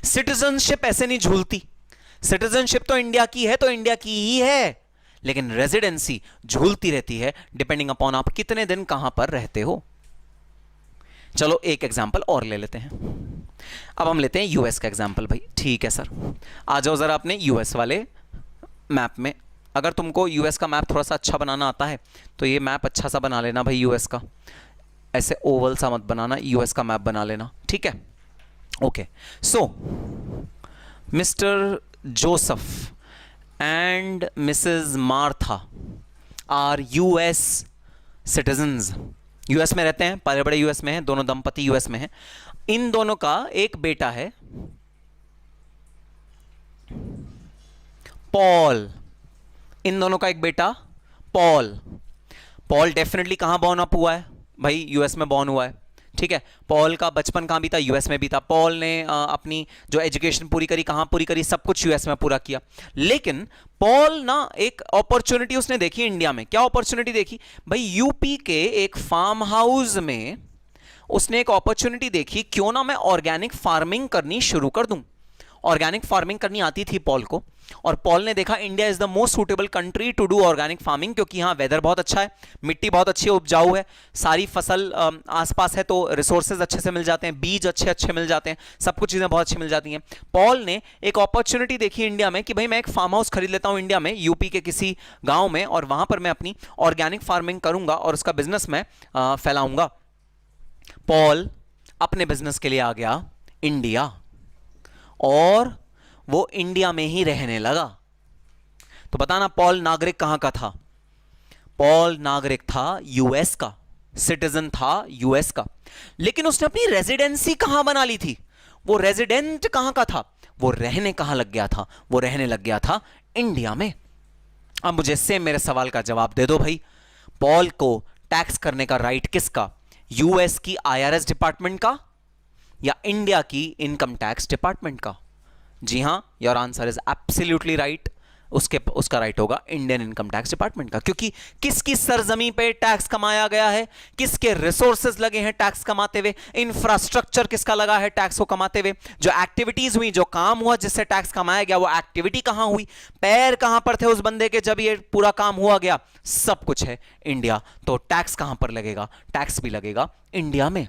[SPEAKER 1] सिटीजनशिप ऐसे नहीं झूलती। सिटीजनशिप तो इंडिया की है तो इंडिया की ही है, लेकिन रेजिडेंसी झूलती रहती है डिपेंडिंग अपॉन आप कितने दिन कहां पर रहते हो। चलो एक एग्जांपल और ले लेते हैं। अब हम लेते हैं यूएस का एग्जांपल। भाई ठीक है सर, आ जाओ जरा अपने यूएस वाले मैप में। अगर तुमको यूएस का मैप थोड़ा सा अच्छा बनाना आता है तो ये मैप अच्छा सा बना लेना भाई यूएस का, ऐसे ओवल सा मत बनाना, यूएस का मैप बना लेना, ठीक है? Okay, so mister Joseph and Mrs. Martha are US citizens। US में रहते हैं, बड़े बड़े यूएस में हैं, दोनों दंपति यूएस में हैं। इन दोनों का एक बेटा है पॉल। इन दोनों का एक बेटा पॉल। पॉल डेफिनेटली कहां बॉर्न अप हुआ है? भाई यूएस में बॉर्न हुआ है, ठीक है? पॉल का बचपन कहां बीता? यूएस में बीता। पॉल ने अपनी जो एजुकेशन पूरी करी कहां पूरी करी? सब कुछ यूएस में पूरा किया। लेकिन पॉल ना एक अपॉर्चुनिटी उसने देखी इंडिया में। क्या अपॉर्चुनिटी देखी? भाई यूपी के एक फार्म हाउस में उसने एक अपॉर्चुनिटी देखी, क्यों ना मैं ऑर्गेनिक फार्मिंग करनी शुरू कर दूं। ऑर्गेनिक फार्मिंग करनी आती थी पॉल को, और पॉल ने देखा India is the most suitable country to do organic farming, क्योंकि यहाँ वेदर बहुत अच्छा है, मिट्टी बहुत अच्छी उपजाऊ है, सारी फसल आसपास है, तो रिसोर्सेज अच्छे से मिल जाते हैं, बीज अच्छे अच्छे मिल जाते हैं, सब कुछ चीजें बहुत अच्छी मिल जाती हैं। पॉल ने एक अपॉर्चुनिटी देखी इंडिया में कि भाई मैं एक फार्म हाउस खरीद लेता हूं इंडिया में, यूपी के किसी गांव में, और वहां पर मैं अपनी ऑर्गेनिक फार्मिंग करूंगा और उसका बिजनेस मैं फैलाऊंगा। पॉल अपने बिजनेस के लिए आ गया इंडिया, और वो इंडिया में ही रहने लगा। तो बताना पॉल नागरिक कहां का था? पॉल नागरिक था यूएस का, सिटीजन था यूएस का। लेकिन उसने अपनी रेजिडेंसी कहां बना ली थी? वो रेजिडेंट कहां का था? वो रहने कहां लग गया था? वो रहने लग गया था इंडिया में। अब मुझे सेम मेरे सवाल का जवाब दे दो भाई। पॉल को टैक्स करने का राइट किसका? यूएस की आईआरएस डिपार्टमेंट का या इंडिया की इनकम टैक्स डिपार्टमेंट का? जी हां, your answer is absolutely right. उसका राइट होगा इंडियन इनकम टैक्स डिपार्टमेंट का, क्योंकि किसकी सरजमी पे टैक्स कमाया गया है, किसके रिसोर्सेज लगे हैं टैक्स कमाते हुए, इंफ्रास्ट्रक्चर किसका लगा है टैक्स को कमाते हुए, जो एक्टिविटीज हुई, जो काम हुआ जिससे टैक्स कमाया गया, वो एक्टिविटी कहां हुई, पैर कहां पर थे उस बंदे के जब ये पूरा काम हुआ गया, सब कुछ है इंडिया। तो टैक्स कहां पर लगेगा? टैक्स भी लगेगा इंडिया में।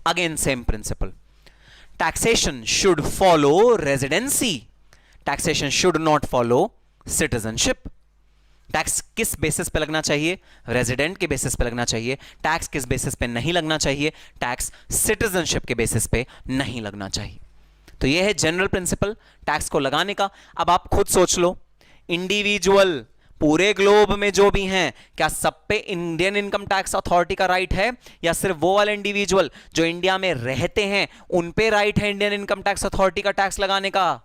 [SPEAKER 1] Again same principle, taxation should follow residency, taxation should not follow citizenship। Tax किस बेसिस पे लगना चाहिए? रेजिडेंट के बेसिस पे लगना चाहिए। टैक्स किस बेसिस पे नहीं लगना चाहिए? टैक्स सिटीजनशिप के बेसिस पे नहीं लगना चाहिए। तो यह है जनरल प्रिंसिपल टैक्स को लगाने का। अब आप खुद सोच लो, इंडिविजुअल पूरे ग्लोब में जो भी हैं, क्या सब पे इंडियन इनकम टैक्स अथॉरिटी का राइट है, या सिर्फ वो वाले इंडिविजुअल जो इंडिया में रहते हैं उन पे राइट है इंडियन इनकम टैक्स अथॉरिटी का टैक्स लगाने का?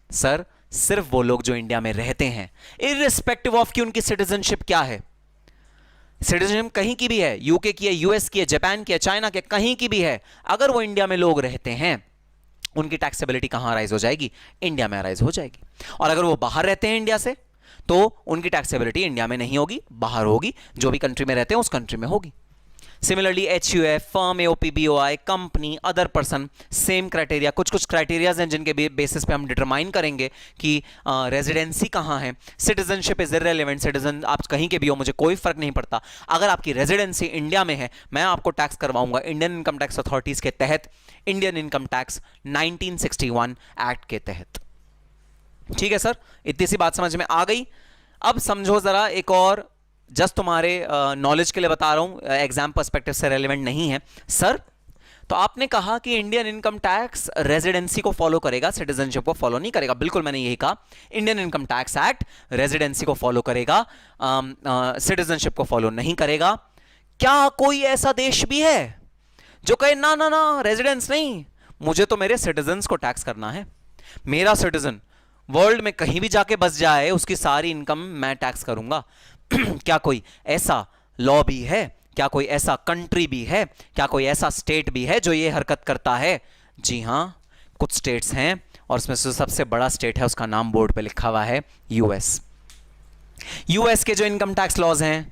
[SPEAKER 1] सर, सिर्फ वो लोग जो इंडिया में रहते हैं, इररिस्पेक्टिव ऑफ कि उनकी सिटीजनशिप क्या है। सिटीजनशिप कहीं की भी है, यूके की है, यूएस की है, जापान की है, चाइना की है, कहीं की भी है, अगर वो इंडिया में लोग रहते हैं, उनकी टैक्सेबिलिटी कहां अराइज हो जाएगी? इंडिया में अराइज हो जाएगी। और अगर वो बाहर रहते हैं इंडिया से, तो उनकी टैक्सेबिलिटी इंडिया में नहीं होगी, बाहर होगी, जो भी कंट्री में रहते हैं उस कंट्री में होगी। Similarly HUF, firm, AOPBOI, company, other person, same criteria. कुछ कुछ क्राइटेरियाज हैं जिनके बेसिस पे हम डिटरमाइन करेंगे कि रेजिडेंसी कहां है। सिटीजनशिप इज इररिलेवेंट, सिटीजन आप कहीं के भी हो, मुझे कोई फर्क नहीं पड़ता। अगर आपकी रेजिडेंसी इंडिया में है, मैं आपको टैक्स करवाऊंगा इंडियन इनकम टैक्स अथॉरिटीज के तहत, इंडियन इनकम टैक्स 1961 एक्ट के तहत। ठीक है सर, इतनी सी बात समझ में आ गई। अब समझो जरा एक और, जस्ट तुम्हारे नॉलेज के लिए बता रहा हूं, एग्जाम पर्सपेक्टिव से रेलेवेंट नहीं है। सर, तो आपने कहा कि इंडियन इनकम टैक्स रेजिडेंसी को फॉलो करेगा, सिटीजनशिप को फॉलो नहीं करेगा। बिल्कुल मैंने यही कहा, Indian income tax act residency को फॉलो करेगा, सिटीजनशिप को फॉलो नहीं करेगा। क्या कोई ऐसा देश भी है जो कहे ना ना ना रेजिडेंस नहीं, मुझे तो मेरे सिटीजन्स को टैक्स करना है, मेरा सिटीजन वर्ल्ड में कहीं भी जाके बस जाए, उसकी सारी इनकम मैं टैक्स करूंगा? क्या कोई ऐसा लॉ भी है, क्या कोई ऐसा कंट्री भी है, क्या कोई ऐसा स्टेट भी है जो ये हरकत करता है? जी हां, कुछ स्टेट्स हैं और उसमें से सबसे बड़ा स्टेट है, उसका नाम बोर्ड पे लिखा हुआ है यूएस। यूएस के जो इनकम टैक्स लॉज हैं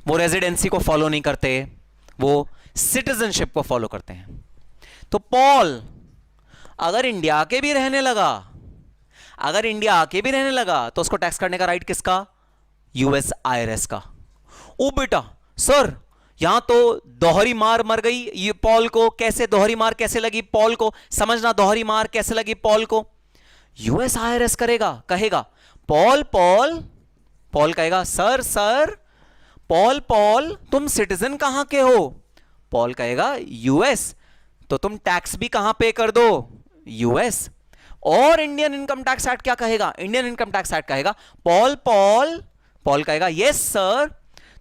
[SPEAKER 1] वो रेजिडेंसी को फॉलो नहीं करते, वो सिटीजनशिप को फॉलो करते हैं। तो पॉल अगर इंडिया आके भी रहने लगा, अगर इंडिया आके भी रहने लगा तो उसको टैक्स करने का राइट किसका? यूएस आईआरएस का। ओ बेटा सर, यहां तो दोहरी मार मर गई ये पॉल को। कैसे दोहरी मार कैसे लगी पॉल को? समझना, दोहरी मार कैसे लगी पॉल को? यूएस आईआरएस करेगा, कहेगा पॉल पॉल, पॉल कहेगा सर सर, पॉल पॉल तुम सिटीजन कहां के हो? पॉल कहेगा यूएस, तो तुम टैक्स भी कहां पे कर दो? यूएस। और इंडियन इनकम टैक्स एक्ट क्या कहेगा? इंडियन इनकम टैक्स एक्ट कहेगा पॉल पॉल, पॉल कहेगा यस सर,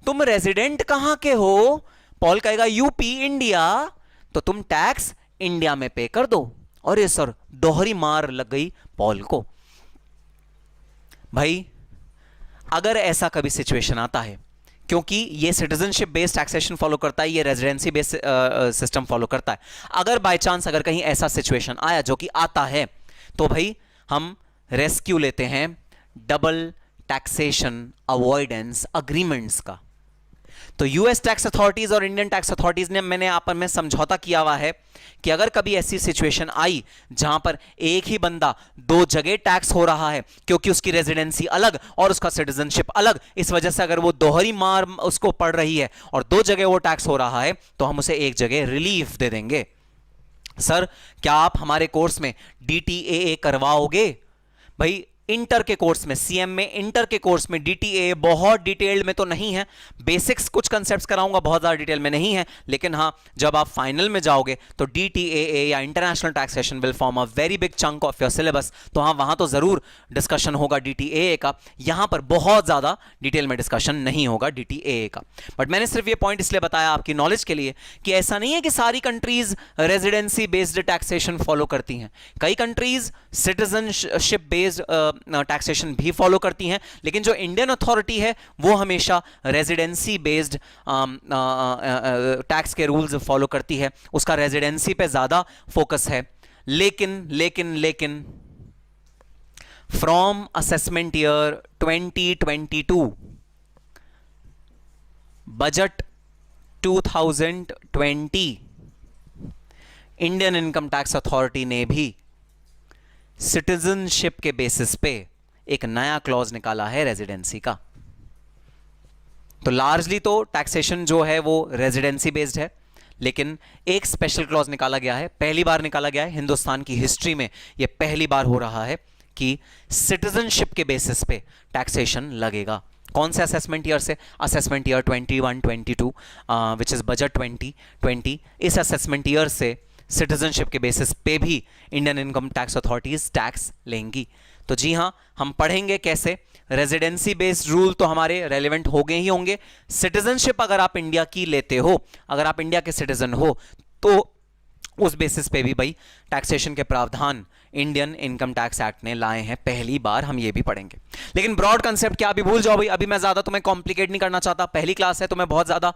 [SPEAKER 1] तुम रेजिडेंट कहां के हो? पॉल कहेगा यूपी इंडिया, तो तुम टैक्स इंडिया में पे कर दो। और ये सर दोहरी मार लग गई पॉल को। भाई अगर ऐसा कभी सिचुएशन आता है, क्योंकि ये सिटीजनशिप बेस्ड टैक्सेशन फॉलो करता है, ये रेजिडेंसी बेस्ड सिस्टम फॉलो करता है, अगर बाय चांस अगर कहीं ऐसा सिचुएशन आया, जो कि आता है, तो भाई हम रेस्क्यू लेते हैं डबल टैक्सेशन अवॉइडेंस अग्रीमेंट्स का। तो यूएस टैक्स अथॉरिटीज और इंडियन टैक्स अथॉरिटीज ने मैंने आपस में समझौता किया हुआ है कि अगर कभी ऐसी सिचुएशन आई जहां पर एक ही बंदा दो जगह टैक्स हो रहा है, क्योंकि उसकी रेजिडेंसी अलग और उसका सिटीजनशिप अलग, इस वजह से अगर वो दोहरी मार उसको पड़ रही है और दो जगह वो टैक्स हो रहा है, तो हम उसे एक जगह रिलीफ दे देंगे। सर क्या आप हमारे कोर्स में डीटीएए करवाओगे? भाई इंटर के कोर्स में, सीएम में इंटर के कोर्स में डीटीए बहुत डिटेल्ड में तो नहीं है, बेसिक्स कुछ कंसेप्ट्स कराऊंगा, बहुत ज्यादा डिटेल में नहीं है, लेकिन हाँ जब आप फाइनल में जाओगे तो डीटीए या international taxation will form a very big chunk of your syllabus. तो हाँ वहां तो जरूर डिस्कशन होगा डीटीए का, यहां पर बहुत ज्यादा डिटेल में डिस्कशन नहीं होगा डीटीए का। बट मैंने सिर्फ ये पॉइंट इसलिए बताया आपकी नॉलेज के लिए कि ऐसा नहीं है कि सारी countries residency based taxation follow करती हैं, कई कंट्रीज सिटीजनशिप बेस्ड टैक्सेशन भी फॉलो करती हैं, लेकिन जो इंडियन अथॉरिटी है वो हमेशा रेजिडेंसी बेस्ड टैक्स के रूल्स फॉलो करती है, उसका रेजिडेंसी पे ज्यादा फोकस है। लेकिन लेकिन लेकिन from assessment year 2022 budget 2020 Indian income tax authority ने भी सिटीजनशिप के बेसिस पे एक नया क्लॉज निकाला है रेजिडेंसी का। तो लार्जली तो टैक्सेशन जो है वो रेजिडेंसी बेस्ड है, लेकिन एक स्पेशल क्लॉज निकाला गया है, पहली बार निकाला गया है हिंदुस्तान की हिस्ट्री में, ये पहली बार हो रहा है कि सिटीजनशिप के बेसिस पे टैक्सेशन लगेगा। कौन से असेसमेंट ईयर से? Assessment year 21-22 which is budget 2020। इस असेसमेंट ईयर से सिटीजनशिप के बेसिस पे भी Indian income tax authorities tax लेंगी। तो जी हां, हम पढ़ेंगे कैसे। रेजिडेंसी बेस्ड रूल तो हमारे रेलेवेंट हो गए ही होंगे। सिटीजनशिप अगर आप इंडिया की लेते हो, अगर आप इंडिया के सिटीजन हो, तो उस बेसिस पे भी भाई टैक्सेशन के प्रावधान इंडियन इनकम टैक्स एक्ट ने लाए हैं, पहली बार हम ये भी पढ़ेंगे। लेकिन ब्रॉड कंसेप्ट क्या अभी भूल जाओ भाई, अभी मैं ज्यादा तुम्हें कॉम्प्लिकेट नहीं करना चाहता, पहली क्लास है तो मैं बहुत ज्यादा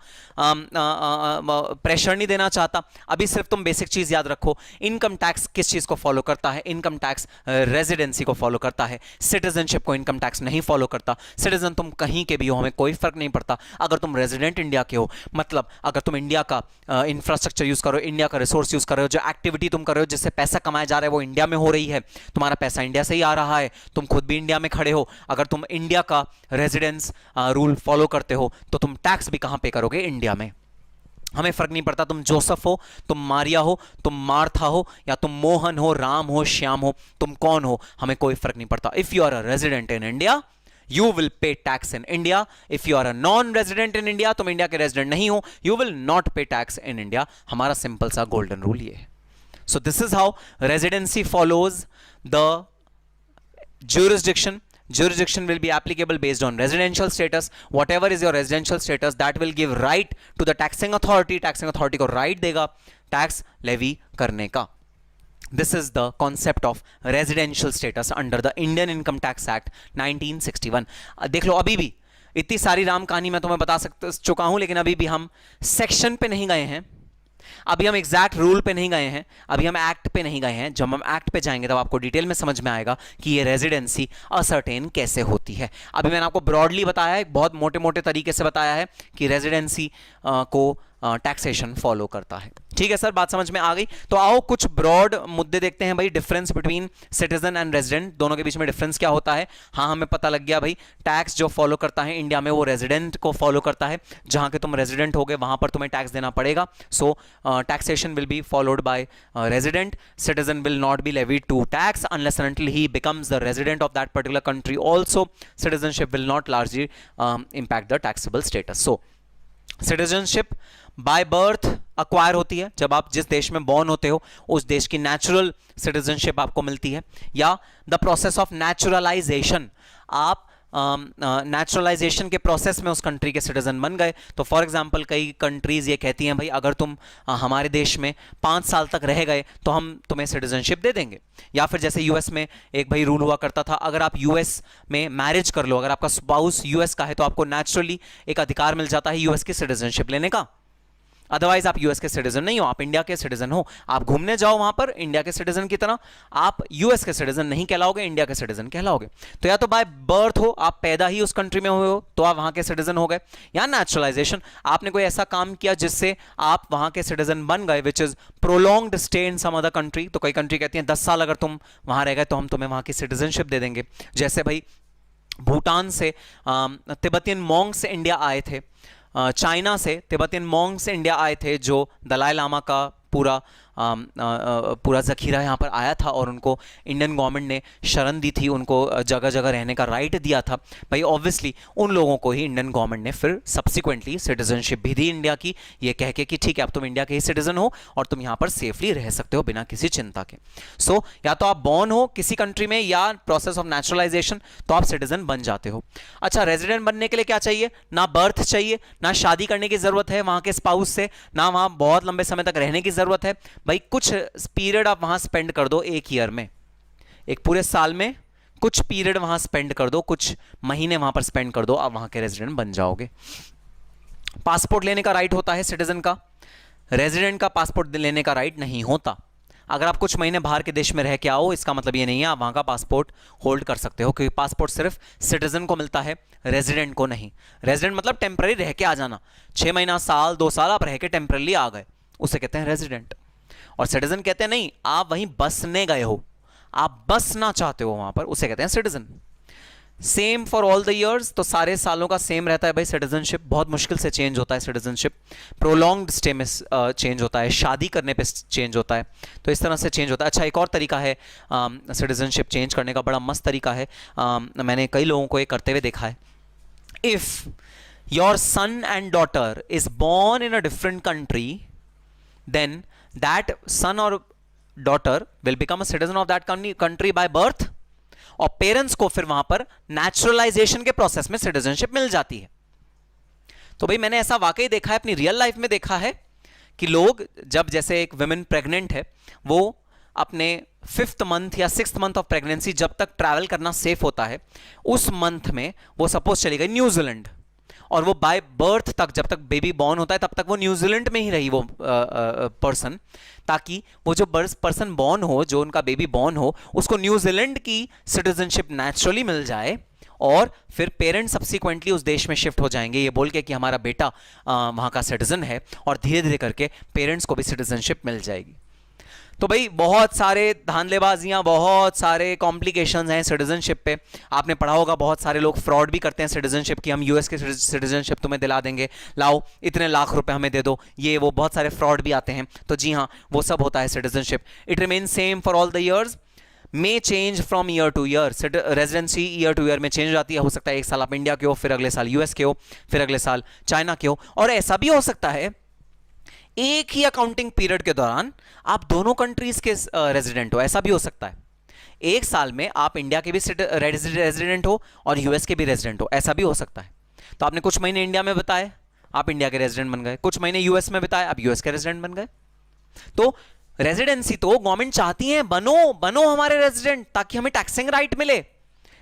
[SPEAKER 1] प्रेशर नहीं देना चाहता। अभी सिर्फ तुम बेसिक चीज याद रखो, इनकम टैक्स किस चीज को फॉलो करता है? इनकम टैक्स रेजिडेंसी को फॉलो करता है, सिटीजनशिप को इनकम टैक्स नहीं फॉलो करता। सिटीजन तुम कहीं के भी हो, हमें कोई फर्क नहीं पड़ता। अगर तुम रेजिडेंट इंडिया के हो, मतलब अगर तुम इंडिया का इंफ्रास्ट्रक्चर यूज करो, इंडिया का रिसोर्स यूज कर रहे हो, जो एक्टिविटी तुम कर रहे हो जिससे पैसा कमाया जा रहा है वो इंडिया में हो रही है, तुम्हारा पैसा इंडिया से ही आ रहा है, तुम खुद भी इंडिया में खड़े हो, अगर तुम इंडिया का रेजिडेंस रूल फॉलो करते हो, तो तुम टैक्स भी कहां पे करोगे? इंडिया में। हमें फर्क नहीं पड़ता तुम जोसेफ हो, तुम मारिया हो, तुम मार्था हो, या तुम मोहन हो, राम हो, श्याम हो, तुम कौन हो, हमें कोई फर्क नहीं पड़ता। If you are a resident in India you will pay tax in India. If you are a non-resident in India, तुम इंडिया के रेजिडेंट नहीं हो, you will not pay tax in India. हमारा सिंपल सा गोल्डन रूल ये है। So this is how residency follows the jurisdiction. Jurisdiction will be applicable based on residential status. Whatever is your residential status, that will give right to the taxing authority. Taxing authority को right देगा tax levy करने का। This is the concept of residential status under the Indian Income Tax Act 1961. देख लो अभी भी इतनी सारी राम कहानी मैं तुम्हें बता चुका हूं, लेकिन अभी भी हम सेक्शन पे नहीं गए हैं, अभी हम एग्जैक्ट रूल पे नहीं गए हैं, अभी हम एक्ट पे नहीं गए हैं। जब हम एक्ट पे जाएंगे तब आपको डिटेल में समझ में आएगा कि ये रेजिडेंसी असर्टेन कैसे होती है। अभी मैंने आपको ब्रॉडली बताया है, बहुत मोटे मोटे तरीके से बताया है कि रेजिडेंसी को टैक्सेशन फॉलो करता है। ठीक है सर, बात समझ में आ गई। तो आओ कुछ ब्रॉड मुद्दे देखते हैं भाई। Difference between citizen and resident, दोनों के बीच में डिफरेंस क्या होता है। हाँ, हमें पता लग गया भाई, टैक्स जो फॉलो करता है इंडिया में वो रेजिडेंट को फॉलो करता है। जहां के तुम रेजिडेंट होगे वहां पर तुम्हें टैक्स देना पड़ेगा। So taxation will be followed by resident. Citizen will not be levied to tax unless and until he becomes the resident of that particular country also. Citizenship will not largely impact the taxable status. So citizenship by birth acquire होती है, जब आप जिस देश में born होते हो उस देश की नेचुरल सिटीजनशिप आपको मिलती है, या द प्रोसेस ऑफ नेचुरलाइजेशन, आप नेचुरलाइजेशन के प्रोसेस में उस कंट्री के सिटीजन बन गए। तो फॉर एग्जांपल कई कंट्रीज ये कहती हैं भाई अगर तुम हमारे देश में 5 साल तक रह गए तो हम तुम्हें सिटीजनशिप दे देंगे। या फिर जैसे यूएस में एक भाई रूल हुआ करता था, अगर आप यूएस में मैरिज कर लो, अगर आपका स्पाउस यूएस का है तो आपको नेचुरली एक अधिकार मिल जाता है यूएस की सिटीजनशिप लेने का। अदरवाइज आप यूएस के सिटीजन नहीं हो, आप इंडिया के सिटीजन हो। आप घूमने जाओ वहां पर इंडिया के सिटीजन की तरह, आप यूएस के सिटीजन नहीं कहलाओगे, इंडिया के सिटीजन कहलाओगे। तो या तो बाय बर्थ हो, आप पैदा ही उस कंट्री में हुए हो तो आप वहां के सिटीजन हो गए, या नेचुरलाइजेशन, आपने कोई ऐसा काम किया जिससे आप वहां के सिटीजन बन गए, which is prolonged stay in some other country. तो कई कंट्री कहती है 10 साल अगर तुम वहां रह गए तो हम तुम्हें वहां की सिटीजनशिप दे देंगे। जैसे भाई भूटान से तिब्बतियन मॉन्क्स इंडिया आए थे, चाइना से तिब्बतियन मॉन्क्स इंडिया आए थे, जो दलाई लामा का पूरा ज़खीरा यहाँ पर आया था और उनको इंडियन गवर्नमेंट ने शरण दी थी, उनको जगह जगह रहने का राइट दिया था। भाई ऑब्वियसली उन लोगों को ही इंडियन गवर्नमेंट ने फिर सब्सिक्वेंटली सिटीजनशिप भी दी इंडिया की, ये कह के कि ठीक है अब तुम इंडिया के ही सिटीजन हो और तुम यहाँ पर सेफली रह सकते हो बिना किसी चिंता के। सो या तो आप बॉर्न हो किसी कंट्री में या प्रोसेस ऑफ नेचुरलाइजेशन तो आप सिटीजन बन जाते हो। अच्छा, रेजिडेंट बनने के लिए क्या चाहिए? ना बर्थ चाहिए, ना शादी करने की जरूरत है वहां के स्पाउस से, ना वहां बहुत लंबे समय तक रहने की जरूरत है। भाई कुछ पीरियड आप वहां स्पेंड कर दो एक ईयर में, एक पूरे साल में कुछ पीरियड वहां स्पेंड कर दो, कुछ महीने वहां पर स्पेंड कर दो, आप वहां के रेजिडेंट बन जाओगे। पासपोर्ट लेने का राइट होता है सिटीजन का, रेजिडेंट का पासपोर्ट लेने का राइट नहीं होता। अगर आप कुछ महीने बाहर के देश में रह के आओ इसका मतलब ये नहीं है आप वहां का पासपोर्ट होल्ड कर सकते हो, क्योंकि पासपोर्ट सिर्फ सिटीजन को मिलता है, रेजिडेंट को नहीं। रेजिडेंट मतलब टेम्पररी रह के आ जाना, 6 महीना, साल, 2 साल आप रह के टेम्पररी आ गए, उसे कहते हैं रेजिडेंट। और सिटीजन कहते हैं नहीं, आप वहीं बसने गए हो, आप बसना चाहते हो वहां पर, उसे कहते हैं citizen. Same for all the years, तो सारे सालों का सेम रहता है भाई सिटीजनशिप। बहुत मुश्किल से चेंज होता है सिटीजनशिप, प्रोलॉन्ग्ड स्टे में चेंज होता है, शादी करने पे चेंज होता है, तो इस तरह से चेंज होता है। अच्छा, एक और तरीका है सिटीजनशिप चेंज करने का, बड़ा मस्त तरीका है, मैंने कई लोगों को ये करते हुए देखा है। If your son and daughter is born in a different country, then that son or daughter will become a citizen of that country by birth, और पेरेंट्स को फिर वहां पर नेचुरलाइजेशन के प्रोसेस में सिटीजनशिप मिल जाती है। तो भाई मैंने ऐसा वाकई देखा है, अपनी रियल लाइफ में देखा है कि लोग जब, जैसे एक विमेन प्रेग्नेंट है, वो अपने 5th मंथ या 6th मंथ ऑफ प्रेगनेंसी जब तक ट्रैवल करना सेफ होता है, उस मंथ में वो सपोज चली गई न्यूजीलैंड, और वो बाय बर्थ तक, जब तक बेबी बॉर्न होता है तब तक वो न्यूजीलैंड में ही रही वो पर्सन, ताकि वो जो पर्सन बॉर्न हो, जो उनका बेबी बॉर्न हो, उसको न्यूजीलैंड की सिटीजनशिप नेचुरली मिल जाए, और फिर पेरेंट्स सब्सिक्वेंटली उस देश में शिफ्ट हो जाएंगे ये बोल के कि हमारा बेटा वहाँ का सिटीजन है, और धीरे धीरे करके पेरेंट्स को भी सिटीजनशिप मिल जाएगी। तो भाई बहुत सारे धांधलेबाजियां, बहुत सारे कॉम्प्लिकेशंस हैं सिटीजनशिप पे। आपने पढ़ा होगा बहुत सारे लोग फ्रॉड भी करते हैं सिटीजनशिप की, हम यूएस के सिटीजनशिप तुम्हें दिला देंगे, लाओ इतने लाख रुपए हमें दे दो, ये वो बहुत सारे फ्रॉड भी आते हैं। तो जी हाँ, वो सब होता है citizenship. It remain same for all the years, may change from year two year, residency year two year में चेंज हो जाती है। हो सकता है एक साल आप इंडिया के हो, फिर अगले साल यूएस के हो, फिर अगले साल चाइना के हो, और ऐसा भी हो सकता है एक ही अकाउंटिंग पीरियड के दौरान आप दोनों कंट्रीज के रेजिडेंट हो, ऐसा भी हो सकता है। एक साल में आप इंडिया के भी रेजिडेंट हो और यूएस के भी रेजिडेंट हो, ऐसा भी हो सकता है। तो आपने कुछ महीने इंडिया में बिताए, आप इंडिया के रेजिडेंट बन गए, कुछ महीने यूएस में बिताए, आप यूएस के रेजिडेंट बन गए। तो रेजिडेंसी तो गवर्नमेंट चाहती है बनो बनो हमारे रेजिडेंट, ताकि हमें टैक्सिंग राइट मिले,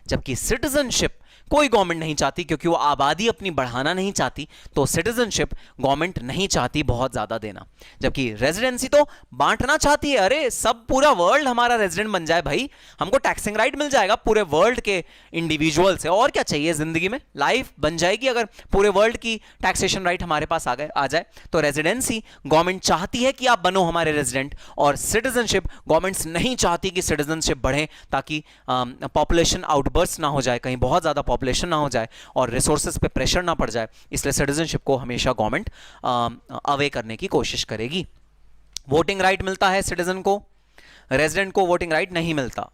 [SPEAKER 1] जबकि सिटीजनशिप कोई गवर्नमेंट नहीं चाहती, क्योंकि वो आबादी अपनी बढ़ाना नहीं चाहती, तो सिटीजनशिप गवर्नमेंट नहीं चाहती बहुत ज्यादा देना। जबकि रेजिडेंसी तो बांटना चाहती है, अरे सब पूरा वर्ल्ड हमारा रेजिडेंट बन जाए भाई, हमको टैक्सिंग राइट मिल जाएगा पूरे वर्ल्ड के इंडिविजुअल से, और क्या चाहिए जिंदगी में, लाइफ बन जाएगी अगर पूरे वर्ल्ड की टैक्सेशन राइट हमारे पास आ जाए। तो रेजिडेंसी गवर्नमेंट चाहती है कि आप बनो हमारे रेजिडेंट, और सिटीजनशिप गवर्नमेंट्स नहीं चाहती कि सिटीजनशिप बढ़े, ताकि पॉपुलेशन आउटबर्स्ट ना हो जाए, कहीं बहुत ज्यादा पॉपुलेशन ना हो जाए और रिसोर्सेज पे प्रेशर ना पड़ जाए। इसलिए सिटीजनशिप को हमेशा गवर्नमेंट अवे करने की कोशिश करेगी। वोटिंग राइट मिलता है सिटीजन को, रेजिडेंट को वोटिंग राइट नहीं मिलता,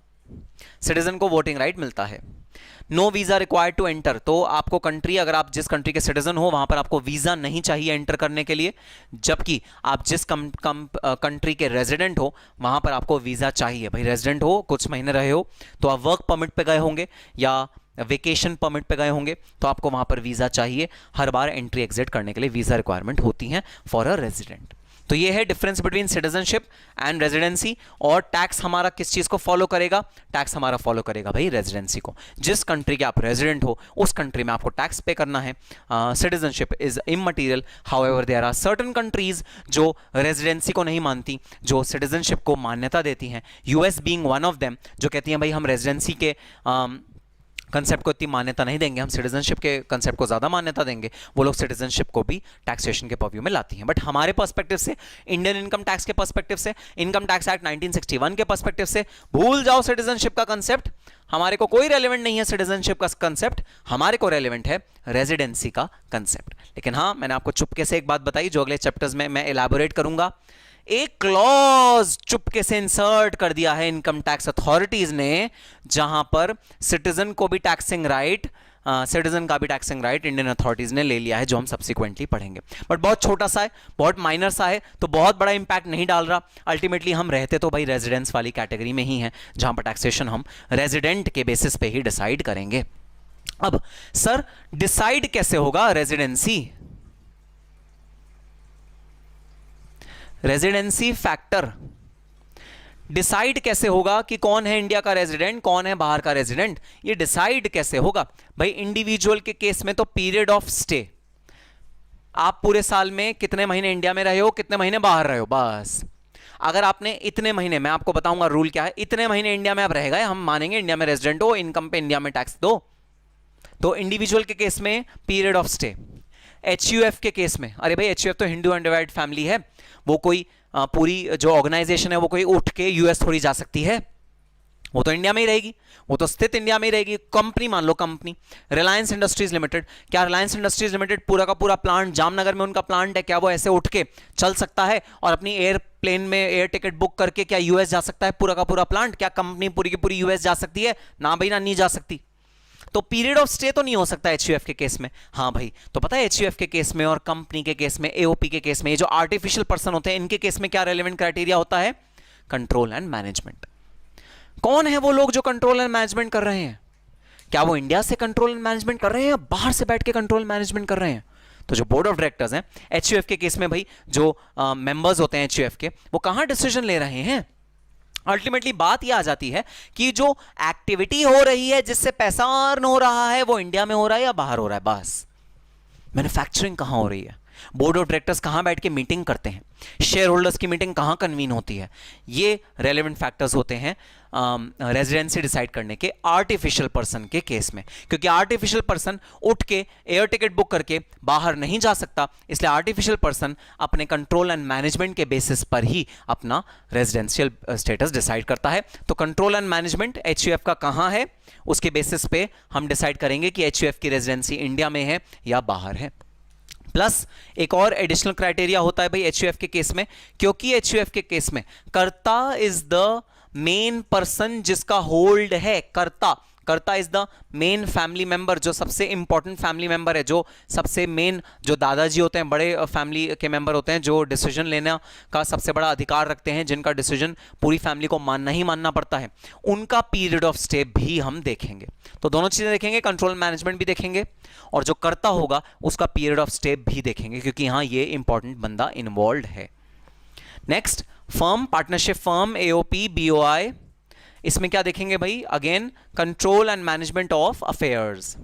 [SPEAKER 1] सिटीजन को वोटिंग राइट मिलता है। No visa required to enter, तो आपको कंट्री, अगर आप जिस कंट्री के सिटीजन हो वहां पर आपको वीजा नहीं चाहिए एंटर करने के लिए, जबकि आप जिस कंट्री के रेजिडेंट हो वहां पर आपको वीजा चाहिए। भाई रेजिडेंट हो, कुछ महीने रहे हो, तो आप वर्क परमिट पे गए होंगे या वेकेशन परमिट पे गए होंगे, तो आपको वहां पर वीजा चाहिए। हर बार एंट्री एग्जिट करने के लिए वीजा रिक्वायरमेंट होती है फॉर अ रेजिडेंट। तो ये है difference between citizenship and residency. और टैक्स हमारा किस चीज को फॉलो करेगा, टैक्स हमारा फॉलो करेगा भाई रेजिडेंसी को। जिस कंट्री के आप रेजिडेंट हो उस कंट्री में आपको टैक्स पे करना है। Citizenship is immaterial, however there are certain countries जो रेजिडेंसी को नहीं मानती, जो सिटीजनशिप को मान्यता देती हैं, US being one of them, जो कहती हैं भाई हम रेजिडेंसी के कंसेप्ट को इतनी मान्यता नहीं देंगे, हम सिटीजनशिप के कंसेप्ट को ज़्यादा मान्यता देंगे। वो लोग सिटीजनशिप को भी टैक्सेशन के पर्व्यू में लाती हैं। बट हमारे पर्सपेक्टिव से, इंडियन इनकम टैक्स के पर्सपेक्टिव से, इनकम टैक्स एक्ट 1961 के पर्सपेक्टिव से, भूल जाओ सिटीजनशिप का कंसेप्ट, हमारे को कोई रेलिवेंट नहीं है सिटीजनशिप का कंसेप्ट, हमारे को रेलिवेंट है रेजिडेंसी का कंसेप्ट। लेकिन हाँ, मैंने आपको चुपके से एक बात बताई जो अगले चैप्टर्स में मैं एलैबोरेट करूंगा। एक क्लॉज चुपके से इंसर्ट कर दिया है इनकम टैक्स अथॉरिटीज ने, जहां पर सिटीजन को भी टैक्सिंग राइट, सिटीजन का भी टैक्सिंग राइट इंडियन अथॉरिटीज ने ले लिया है, जो हम सब्सिक्वेंटली पढ़ेंगे। बट बहुत छोटा सा है, बहुत माइनर सा है, तो बहुत बड़ा इंपैक्ट नहीं डाल रहा। अल्टीमेटली हम रहते तो भाई रेजिडेंस वाली कैटेगरी में ही हैं, जहां पर टैक्सेशन हम रेजिडेंट के बेसिस पे ही डिसाइड करेंगे। अब सर डिसाइड कैसे होगा रेजिडेंसी, रेजिडेंसी फैक्टर डिसाइड कैसे होगा कि कौन है इंडिया का रेजिडेंट, कौन है बाहर का रेजिडेंट, ये डिसाइड कैसे होगा भाई। इंडिविजुअल के केस में तो पीरियड ऑफ स्टे, आप पूरे साल में कितने महीने इंडिया में रहे हो, कितने महीने बाहर रहे हो, बस। अगर आपने इतने महीने, मैं आपको बताऊंगा रूल क्या है, इतने महीने इंडिया में आप रह गए, हम मानेंगे इंडिया में रेजिडेंट हो, इनकम पे इंडिया में टैक्स दो। तो इंडिविजुअल के केस में पीरियड ऑफ स्टे। एचयूएफ के केस में, अरे भाई एचयूएफ तो हिंदू अनडिवाइडेड फैमिली है, वो कोई पूरी जो ऑर्गेनाइजेशन है वो कोई उठ के यूएस थोड़ी जा सकती है, वो तो इंडिया में ही रहेगी, वो तो स्थित इंडिया में ही रहेगी। कंपनी मान लो, कंपनी रिलायंस इंडस्ट्रीज लिमिटेड, क्या रिलायंस इंडस्ट्रीज लिमिटेड पूरा का पूरा प्लांट, जामनगर में उनका प्लांट है, क्या वो ऐसे उठ के चल सकता है और अपनी एयरप्लेन में एयर टिकट बुक करके क्या यूएस जा सकता है पूरा का पूरा प्लांट? क्या कंपनी पूरी की पूरी यूएस जा सकती है? ना भाई ना, नहीं जा सकती। तो पीरियड ऑफ स्टे तो नहीं हो सकता एचयूएफ के केस में। हाँ भाई, तो पता है एचयूएफ के केस में और कंपनी के केस में, एओपी के केस में, ये जो आर्टिफिशियल पर्सन होते हैं इनके केस में क्या रेलेवेंट क्राइटेरिया होता है? Control and management. कौन है वो लोग जो कंट्रोल एंड मैनेजमेंट कर रहे हैं? क्या वो इंडिया से कंट्रोल एंड मैनेजमेंट कर रहे हैं या बाहर से बैठ के कंट्रोल मैनेजमेंट कर रहे हैं? तो जो बोर्ड ऑफ डायरेक्टर्स हैं एचयूएफ के केस में भाई, जो मेंबर्स होते हैं एचयूएफ के, वो कहां डिसीजन ले रहे हैं? अल्टीमेटली बात यह आ जाती है कि जो एक्टिविटी हो रही है जिससे पैसा अर्न हो रहा है वो इंडिया में हो रहा है या बाहर हो रहा है, बस। मैन्युफैक्चरिंग कहां हो रही है, बोर्ड ऑफ डायरेक्टर्स कहां बैठ के मीटिंग करते हैं, शेयर होल्डर्स की मीटिंग कहां कन्वीन होती है, ये रेलेवेंट फैक्टर्स होते हैं रेजिडेंसी डिसाइड करने के आर्टिफिशियल पर्सन के केस में। क्योंकि आर्टिफिशियल पर्सन उठ के एयर टिकट बुक करके बाहर नहीं जा सकता, इसलिए आर्टिफिशियल पर्सन अपने कंट्रोल एंड मैनेजमेंट के बेसिस पर ही अपना रेजिडेंशियल स्टेटस डिसाइड करता है। तो कंट्रोल एंड मैनेजमेंट एचयूएफ का कहां है, उसके बेसिस पे हम डिसाइड करेंगे कि एचयूएफ की रेजिडेंसी इंडिया में है या बाहर है। प्लस एक और एडिशनल क्राइटेरिया होता है भाई एचयूएफ के केस में, क्योंकि एचयूएफ के केस में कर्ता इज द मेन पर्सन जिसका होल्ड है। कर्ता is the main family member, जो सबसे इंपॉर्टेंट फैमिली मेंबर है, जो सबसे मेन, जो दादाजी होते हैं, बड़े फैमिली के मेंबर होते हैं, जो डिसीजन लेने का सबसे बड़ा अधिकार रखते हैं, जिनका डिसीजन पूरी फैमिली को मानना ही मानना पड़ता है, उनका पीरियड ऑफ स्टे भी हम देखेंगे। तो दोनों चीजें देखेंगे, कंट्रोल मैनेजमेंट भी देखेंगे और जो कर्ता होगा उसका पीरियड ऑफ स्टे भी देखेंगे, क्योंकि यहां ये इंपॉर्टेंट बंदा इन्वॉल्व है। Next, firm, partnership firm, AOP, BOI, इसमें क्या देखेंगे भाई? Again control and management of affairs.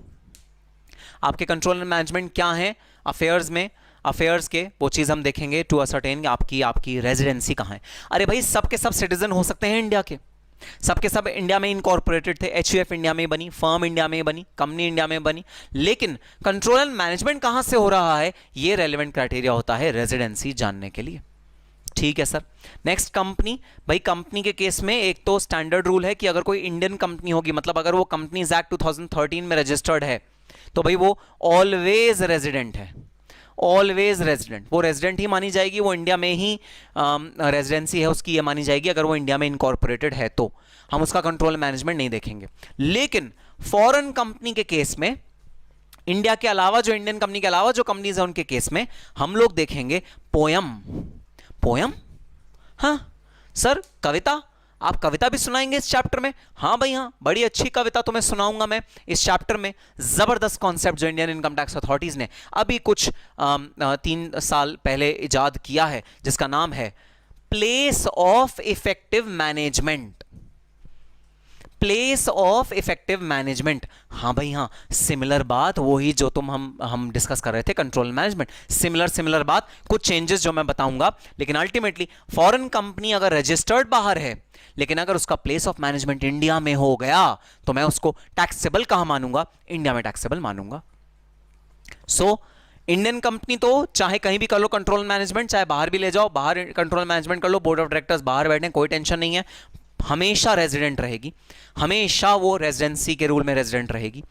[SPEAKER 1] आपके कंट्रोल एंड मैनेजमेंट क्या है अफेयर्स में, अफेयर्स के वो चीज़ हम देखेंगे टू असर्टेन आपकी रेजिडेंसी कहाँ है। अरे भाई सबके सब सिटीजन हो सकते हैं इंडिया के, सबके सब इंडिया में इनकॉर्पोरेटेड थे, एचयूएफ इंडिया में बनी, फर्म इंडिया में बनी, कंपनी इंडिया में बनी, लेकिन कंट्रोल एंड मैनेजमेंट कहां से हो रहा है ये रेलेवेंट क्राइटेरिया होता है रेजिडेंसी जानने के लिए। ठीक है सर। नेक्स्ट कंपनी, भाई कंपनी के केस में एक तो स्टैंडर्ड रूल है कि अगर कोई इंडियन कंपनी होगी, मतलब अगर वो कंपनीज एक्ट 2013 में रजिस्टर्ड है तो भाई वो ऑलवेज रेजिडेंट है, ऑलवेज रेजिडेंट, वो रेजिडेंट ही मानी जाएगी, वो इंडिया में ही रेजिडेंसी है उसकी ये मानी जाएगी। अगर वो इंडिया में इनकॉर्पोरेटेड है तो हम उसका कंट्रोल मैनेजमेंट नहीं देखेंगे। लेकिन फॉरेन कंपनी के केस में, इंडिया के अलावा जो इंडियन कंपनी के अलावा जो कंपनीज है उनके केस में हम लोग देखेंगे पोयम। पोयम, हाँ सर कविता, आप कविता भी सुनाएंगे इस चैप्टर में? हाँ भाई हाँ, बड़ी अच्छी कविता तुम्हें सुनाऊंगा मैं इस चैप्टर में। जबरदस्त कॉन्सेप्ट जो इंडियन इनकम टैक्स अथॉरिटीज ने अभी कुछ 3 साल पहले इजाद किया है, जिसका नाम है place of effective management. Place of effective management, हाँ भाई हाँ, सिमिलर बात वही जो हम डिस्कस कर रहे थे कंट्रोल मैनेजमेंट, सिमिलर बात, कुछ चेंजेस जो मैं बताऊंगा। लेकिन अल्टीमेटली फॉरेन कंपनी अगर रजिस्टर्ड बाहर है लेकिन अगर उसका प्लेस ऑफ मैनेजमेंट इंडिया में हो गया तो मैं उसको टैक्सेबल कहां मानूंगा? इंडिया में टैक्सेबल मानूंगा। सो इंडियन कंपनी तो चाहे कहीं भी कर लो कंट्रोल मैनेजमेंट, चाहे बाहर भी ले जाओ, बाहर कंट्रोल मैनेजमेंट कर लो, बोर्ड ऑफ डायरेक्टर्स बाहर बैठे, कोई टेंशन नहीं है, हमेशा रेजिडेंट रहेगी, हमेशा वो रेजिडेंसी के रूल में रेजिडेंट रहेगी।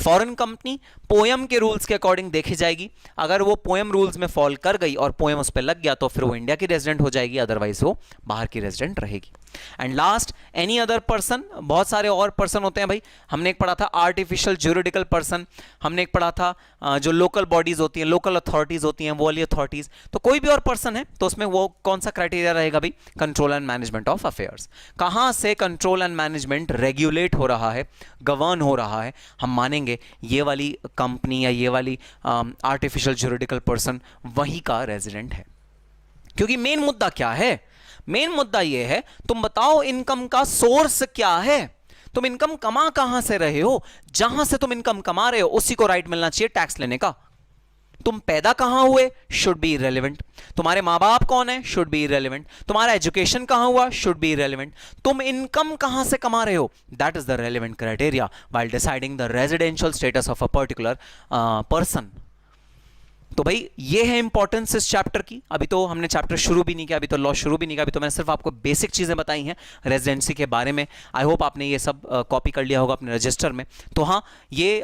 [SPEAKER 1] फॉरेन कंपनी पोयम के रूल्स के अकॉर्डिंग देखी जाएगी, अगर वो पोयम रूल्स में फॉल कर गई और पोयम उस पर लग गया तो फिर वो इंडिया की रेजिडेंट हो जाएगी, अदरवाइज वो बाहर की रेजिडेंट रहेगी। And last any other person, बहुत सारे और पर्सन होते हैं भाई, हमने एक पढ़ा था आर्टिफिशियल ज्यूरिडिकल पर्सन, हमने एक पढ़ा था जो लोकल बॉडीज होती हैं, लोकल अथॉरिटीज होती हैं, वो वाली अथॉरिटीज, तो कोई भी और पर्सन है तो उसमें वो कौन सा क्राइटेरिया रहेगा भाई? Control and management of affairs. कहां से कंट्रोल एंड मैनेजमेंट रेगुलेट हो रहा है, गवर्न हो रहा है, हम मानेंगे ये वाली कंपनी या ये वाली आर्टिफिशियल ज्यूरिडिकल पर्सन वही का रेजिडेंट है। क्योंकि मेन मुद्दा क्या है? मेन मुद्दा यह है, तुम बताओ इनकम का सोर्स क्या है, तुम इनकम कमा कहां से रहे हो, जहां से तुम इनकम कमा रहे हो उसी को राइट मिलना चाहिए टैक्स लेने का। तुम पैदा कहां हुए, शुड बी इररिलेवेंट। तुम्हारे मां बाप कौन है, शुड बी इररिलेवेंट। तुम्हारा एजुकेशन कहां हुआ, शुड बी इररिलेवेंट। तुम इनकम कहां से कमा रहे हो, that is the relevant criteria while deciding the residential status of a particular person. तो भाई ये है इंपॉर्टेंस इस चैप्टर की। अभी तो हमने चैप्टर शुरू भी नहीं किया, अभी तो लॉ शुरू भी नहीं किया, अभी तो मैंने सिर्फ आपको बेसिक चीजें बताई हैं रेजिडेंसी के बारे में। आई होप आपने ये सब कॉपी कर लिया होगा अपने रजिस्टर में। तो हाँ, ये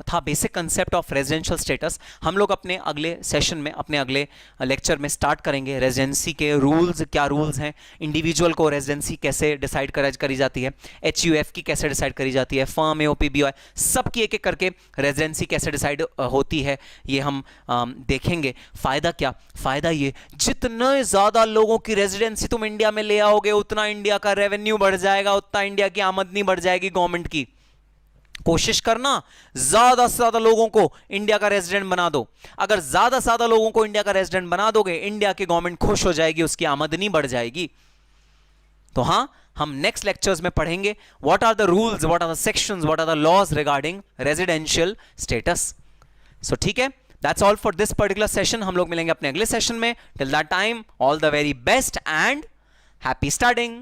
[SPEAKER 1] था basic concept of residential status. हम लोग अपने अगले सेशन में, अपने अगले लेक्चर में स्टार्ट करेंगे रेजिडेंसी के रूल्स, क्या रूल्स हैं, इंडिविजुअल को रेजिडेंसी कैसे डिसाइड करी जाती है, एचयूएफ की कैसे डिसाइड करी जाती है, फर्म, एओपी, बीओआई, सबकी एक एक करके रेजिडेंसी कैसे डिसाइड होती है, ये हम देखेंगे। फायदा क्या? फायदा ये, जितने ज्यादा लोगों की रेजिडेंसी तुम इंडिया में ले आओगे उतना इंडिया का रेवेन्यू बढ़ जाएगा, उतना इंडिया की आमदनी बढ़ जाएगी गवर्नमेंट की। कोशिश करना ज्यादा से ज्यादा लोगों को इंडिया का रेजिडेंट बना दो। अगर ज्यादा से ज्यादा लोगों को इंडिया का रेजिडेंट बना दोगे, इंडिया की गवर्नमेंट खुश हो जाएगी, उसकी आमदनी बढ़ जाएगी। तो हां, हम नेक्स्ट लेक्चर्स में पढ़ेंगे what are the rules, what are the sections, what are the laws regarding residential status. So ठीक है, that's all for this particular session। हम लोग मिलेंगे अपने अगले सेशन में। Till that time, all the very best and happy studying।